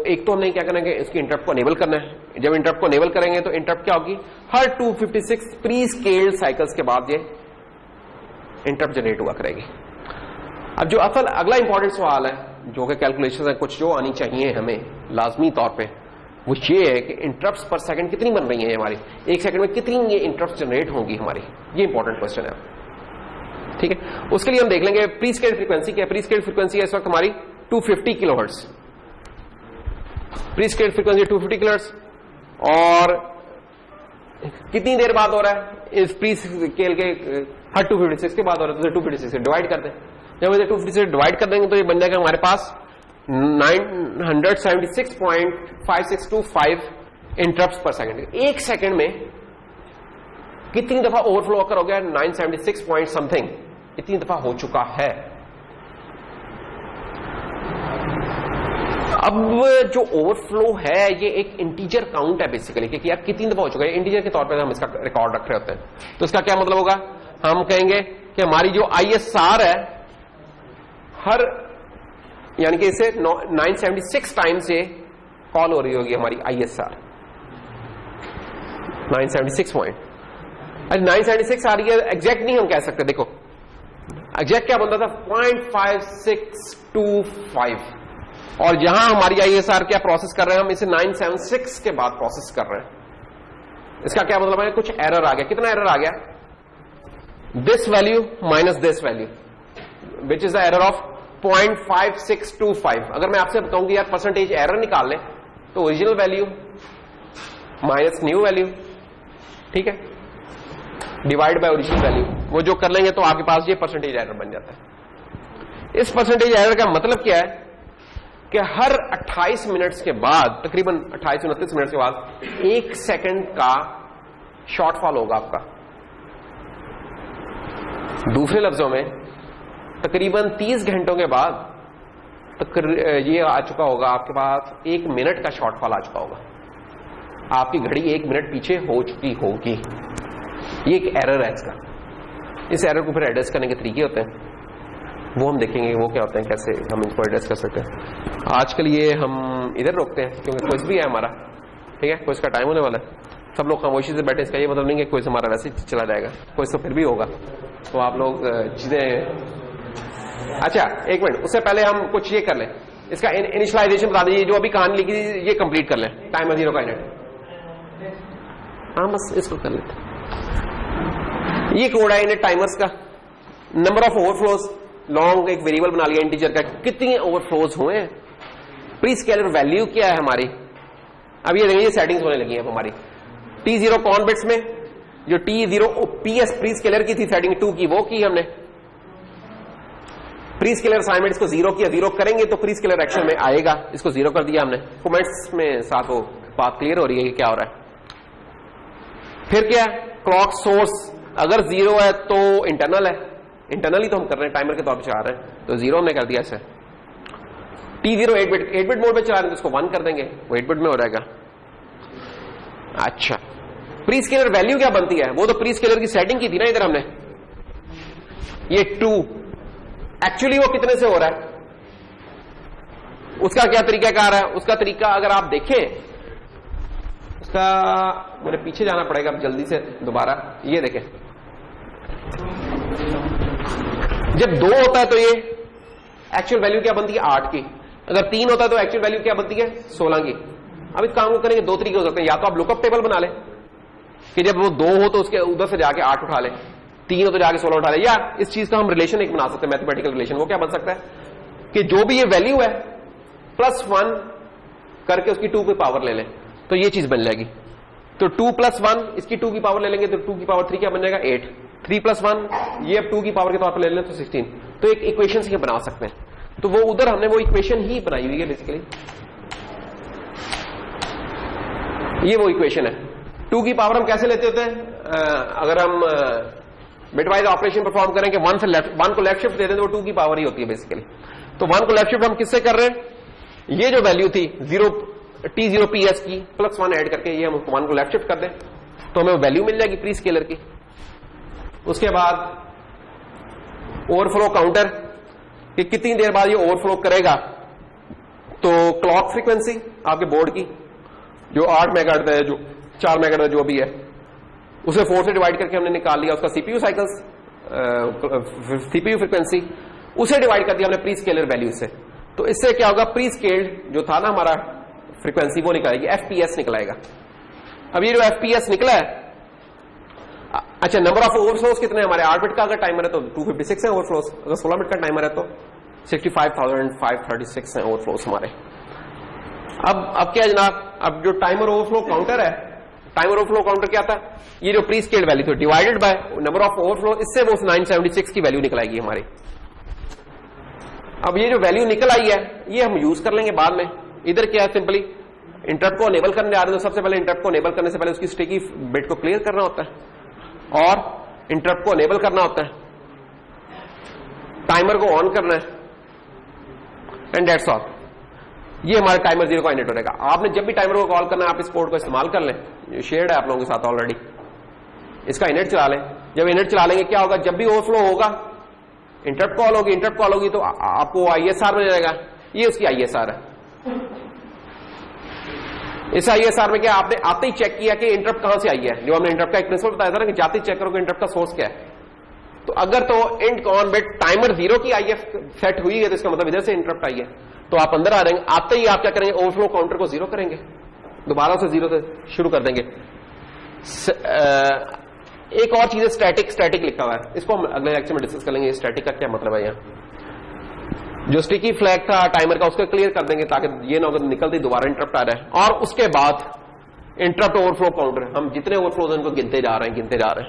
एक तो हमने क्या करेंगे, इसकी इंटरप्ट को अनेबल करना है। जब इंटरप्ट को अनेबल करेंगे तो इंटरप्ट क्या होगी, हर 256 प्री स्केल्ड साइकिल्स के बाद ये इंटरप्ट जनरेट हुआ करेगी। अब जो अगला इंपॉर्टेंट सवाल है, जो कि कैलकुलेशन है कुछ जो आनी चाहिए हमें लाजमी तौर पे, वो ये है कि इंटरप्ट्स पर सेकंड कितनी बन रही है हमारी, एक सेकंड में कितनी ये इंटरप्ट जनरेट होंगी हमारी, ये इंपॉर्टेंट क्वेश्चन है। ठीक है, उसके लिए हम देख लेंगे प्री स्केल्ड फ्रीक्वेंसी क्या है। प्री स्केल्ड फ्रीक्वेंसी है इस वक्त हमारी 250 kilohertz, pre scaled frequency 250 kilohertz. और कितनी देर बाद हो रहा है इस प्री स्केल के, हर 256 के बाद हो रहा है, तो 256 से डिवाइड कर दें। जब इसे 250 से डिवाइड कर देंगे तो ये बन जाएगा हमारे पास 976.5625 इंटरप्ट्स पर सेकंड। एक सेकंड में कितनी दफा ओवरफ्लो होकर हो गया, 976 पॉइंट समथिंग, इतनी दफा हो चुका है। अब जो ओवरफ्लो है ये एक इंटीजर काउंट है बेसिकली, कि यार कितनी दफा हो चुका है, इंटीजर के तौर पे हम इसका रिकॉर्ड रख रहे होते हैं। तो इसका क्या मतलब होगा, हम कहेंगे कि हमारी जो ISR है हर, यानी कि इसे 976 टाइम से कॉल हो रही होगी हमारी ISR 976 पॉइंट। अरे 976 आ रही है, एग्जैक्ट नहीं हम कह सकते। देखो एग्जैक्ट क्या बनता था, 0.5625, और जहां हमारी ISR क्या प्रोसेस कर रहे हैं हम इसे 976 के बाद प्रोसेस कर रहे हैं। इसका क्या मतलब है, कुछ एरर आ गया। कितना एरर आ गया, this value minus this value which is the error of 0.5625। अगर मैं आपसे बताऊं कि यार परसेंटेज एरर निकाल लें तो original value minus new value, ठीक है, डिवाइड बाय ओरिजिनल वैल्यू, वो जो कर लेंगे तो आपके पास ये परसेंटेज एरर बन जाता है। इस परसेंटेज एरर का मतलब क्या है कि हर 28 मिनट्स के बाद, तकरीबन 28-29 मिनट्स के बाद 1 सेकंड का शॉर्टफॉल होगा आपका। दूसरे लफ्जों में तकरीबन 30 घंटों के बाद ये आ चुका होगा आपके पास 1 मिनट का शॉर्टफॉल आ चुका होगा, आपकी घड़ी 1 मिनट पीछे हो चुकी होगी। ये एक एरर है इसका। इस एरर को फिर एड्रेस करने के तरीके होते हैं, वो हम देखेंगे वो क्या होते हैं, कैसे हम इनको एड्रेस कर सकते हैं। आज के लिए हम इधर रोकते हैं क्योंकि क्विज भी है हमारा, ठीक है, क्विज का टाइम होने वाला है। सब लोग खामोशी से बैठे, इसका ये मतलब नहीं कि क्विज हमारा वैसे ही चला जाएगा, क्विज तो फिर भी होगा। तो आप लोग चीजें, अच्छा एक मिनट, उससे पहले हम कुछ ये कर लें, इसका इनिशियलाइजेशन बता दीजिए, जो अभी कहानी लिखी ये कंप्लीट कर लें, टाइम है 0 का मिनट। हाँ बस इसको कर लेते। ये कोड है इन्हें टाइमर्स का, नंबर ऑफ ओवरफ्लोज लॉन्ग एक वेरिएबल बना लिया इंटीजर का, कितने ओवरफ्लोज हुए हैं, प्री स्केलर वैल्यू क्या है हमारी। अब ये देखिए सेटिंग्स होने लगी है हमारी T0 कॉन बिट्स में, जो T0 PS प्री स्केलर की थी सेटिंग 2 की, वो की हमने। प्री स्केलर असाइनमेंट को 0 किया, 0 करेंगे तो प्री स्केलर एक्शन में आएगा, इसको 0 कर दिया हमने। कमेंट्स में साथ वो बात क्लियर हो रही है कि क्या हो रहा है। फिर क्या, क्लॉक सोर्स अगर 0 है तो इंटरनल है, इंटरनली तो हम कर रहे हैं, टाइमर के तौर पर चला रहे हैं, तो 0 हमने कर दिया इसे। T0 8 बिट मोड में चला रहे हैं तो उसको 1 कर देंगे, वो 8 बिट में हो जाएगा। अच्छा, प्री स्केलर वैल्यू क्या बनती है, वो तो प्री स्केलर की सेटिंग की थी ना इधर हमने, ये 2 एक्चुअली वो कितने से हो रहा है, उसका क्या तरीका कार है, उसका तरीका अगर आप देखें, उसका मुझे पीछे जाना पड़ेगा अब जल्दी से दोबारा। ये देखें, जब 2 होता है तो ये एक्चुअल वैल्यू क्या बनती है 8 की, अगर 3 होता है तो एक्चुअल वैल्यू क्या बनती है 16 की। अब इस काम को करेंगे 2 तरीके हो सकते हैं, या तो आप लुकअप टेबल बना लें कि जब वो 2 हो तो उसके उधर से जाके 8 उठा ले, 3 हो तो जाके 16 उठा ले, या इस चीज का हम रिलेशन एक बना सकते हैं, मैथमेटिकल रिलेशन। वो क्या बन सकता है कि जो भी ये वैल्यू है +1 करके उसकी 2 की पावर ले लें, तो ये चीज बन जाएगी। तो 2 + 1 इसकी 2 की पावर ले लेंगे तो 2 की पावर 3 क्या बन जाएगा 8, 3 + 1 ये अब 2 की पावर के तौर पर ले लें तो 16। तो एक इक्वेशन से बना सकते हैं, तो वो उधर हमने वो इक्वेशन ही बनाई हुई है बेसिकली, ये वो इक्वेशन है। 2 की पावर हम कैसे लेते होते हैं, अगर हम बिटवाइज ऑपरेशन परफॉर्म करेंगे 1 से लेफ्ट, 1 को लेफ्ट शिफ्ट दे दें तो वो 2 की पावर ही होती है बेसिकली। तो 1 को लेफ्ट शिफ्ट हम किससे कर रहे हैं, ये जो वैल्यू थी T0 PS की +1 ऐड करके ये हम 1 को लेफ्ट शिफ्ट कर दें तो हमें वैल्यू मिल जाएगी प्री स्केलर की। उसके बाद ओवरफ्लो काउंटर कि कितनी देर बाद ये ओवरफ्लो करेगा, तो क्लॉक फ्रीक्वेंसी आपके बोर्ड की जो 8 मेगाहर्ट्ज है, जो 4 मेगाहर्ट्ज जो भी है, उसे 4 से डिवाइड करके हमने निकाल लिया उसका सीपीयू साइकिल्स, सीपीयू फ्रीक्वेंसी, उसे डिवाइड कर दिया हमने प्री स्केलर वैल्यू से। तो इससे क्या होगा, प्री स्केल्ड जो था ना हमारा फ्रीक्वेंसी वो निकलेगी, FPS निकलाएगा। अब ये जो FPS निकला है, अच्छा नंबर ऑफ ओवरफ्लोज कितने हमारे 8 बिट का अगर टाइमर है तो 256 है ओवरफ्लोज, अगर 16 बिट का टाइमर है तो 65,536 है ओवरफ्लोज हमारे। अब क्या जनाब, अब जो टाइमर ओवरफ्लो काउंटर है, टाइमर ओवरफ्लो काउंटर क्या था, ये जो प्री स्केल्ड वैल्यू थी divided by number of overflow, इससे वो 976 की वैल्यू निकल आएगी हमारी। अब ये जो वैल्यू निकल आई है ये हम यूज कर लेंगे बाद में। इधर क्या है, सिंपली इंटरप्ट को अनेबल करने जा रहे हैं, तो सबसे पहले इंटरप्ट को अनेबल करने से पहले उसकी स्टिकी बिट को क्लियर करना होता है और इंटरप्ट को अनेबल करना होता है, टाइमर को ऑन करना है, एंड दैट्स ऑल। ये हमारा टाइमर 0 का इनिट हो जाएगा। आपने जब भी टाइमर को कॉल करना है आप इस कोड को इस्तेमाल कर लें, ये शेयर्ड है आप लोगों के साथ ऑलरेडी, इसका इनिट चला लें। जब इनिट चला लेंगे क्या होगा, जब भी ओवरफ्लो होगा इंटरप्ट कॉल होगी, इंटरप्ट कॉल होगी तो आपको ISR मिल जाएगा, ये उसकी ISR है। इस ISR में क्या आपने आते ही चेक किया कि इंटरप्ट कहां से आई है, जो हमने इंटरप्ट का एक प्रिंसिपल बताया था ना कि जाते ही चेक करो कि इंटरप्ट का सोर्स क्या है। तो अगर तो इंट कॉन बिट टाइमर 0 की IF सेट हुई है तो इसका मतलब इधर से इंटरप्ट आई है, तो आप अंदर आ जाएंगे, आते ही आप क्या करेंगे, ओवरफ्लो काउंटर को 0 करेंगे, दोबारा से 0 से शुरू कर देंगे। एक और चीज है स्टैटिक लिखा हुआ है, इसको हम अगले लेक्चर में डिस्कस कर लेंगे, स्टैटिक का क्या मतलब है। यहाँ जो स्टिकी फ्लैग था टाइमर का उसको क्लियर कर देंगे ताकि ये ना निकलते दोबारा इंटरप्ट आ रहा है। और उसके बाद इंटरप्ट ओवरफ्लो काउंटर, हम जितने ओवरफ्लो हैं उनको गिनते जा रहे हैं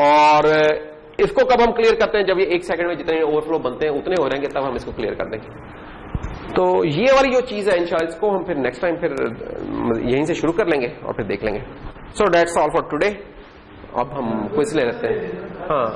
और इसको कब हम क्लियर करते हैं, जब ये 1 सेकंड में जितने ओवरफ्लो बनते हैं उतने हो रहेंगे तब हम इसको क्लियर कर देंगे। तो ये वाली जो चीज है इंशाल्लाह इसको हम फिर नेक्स्ट टाइम फिर यहीं से शुरू कर लेंगे और फिर देख लेंगे। So that's all for today. अब हम क्विज ले लेते हैं। हाँ।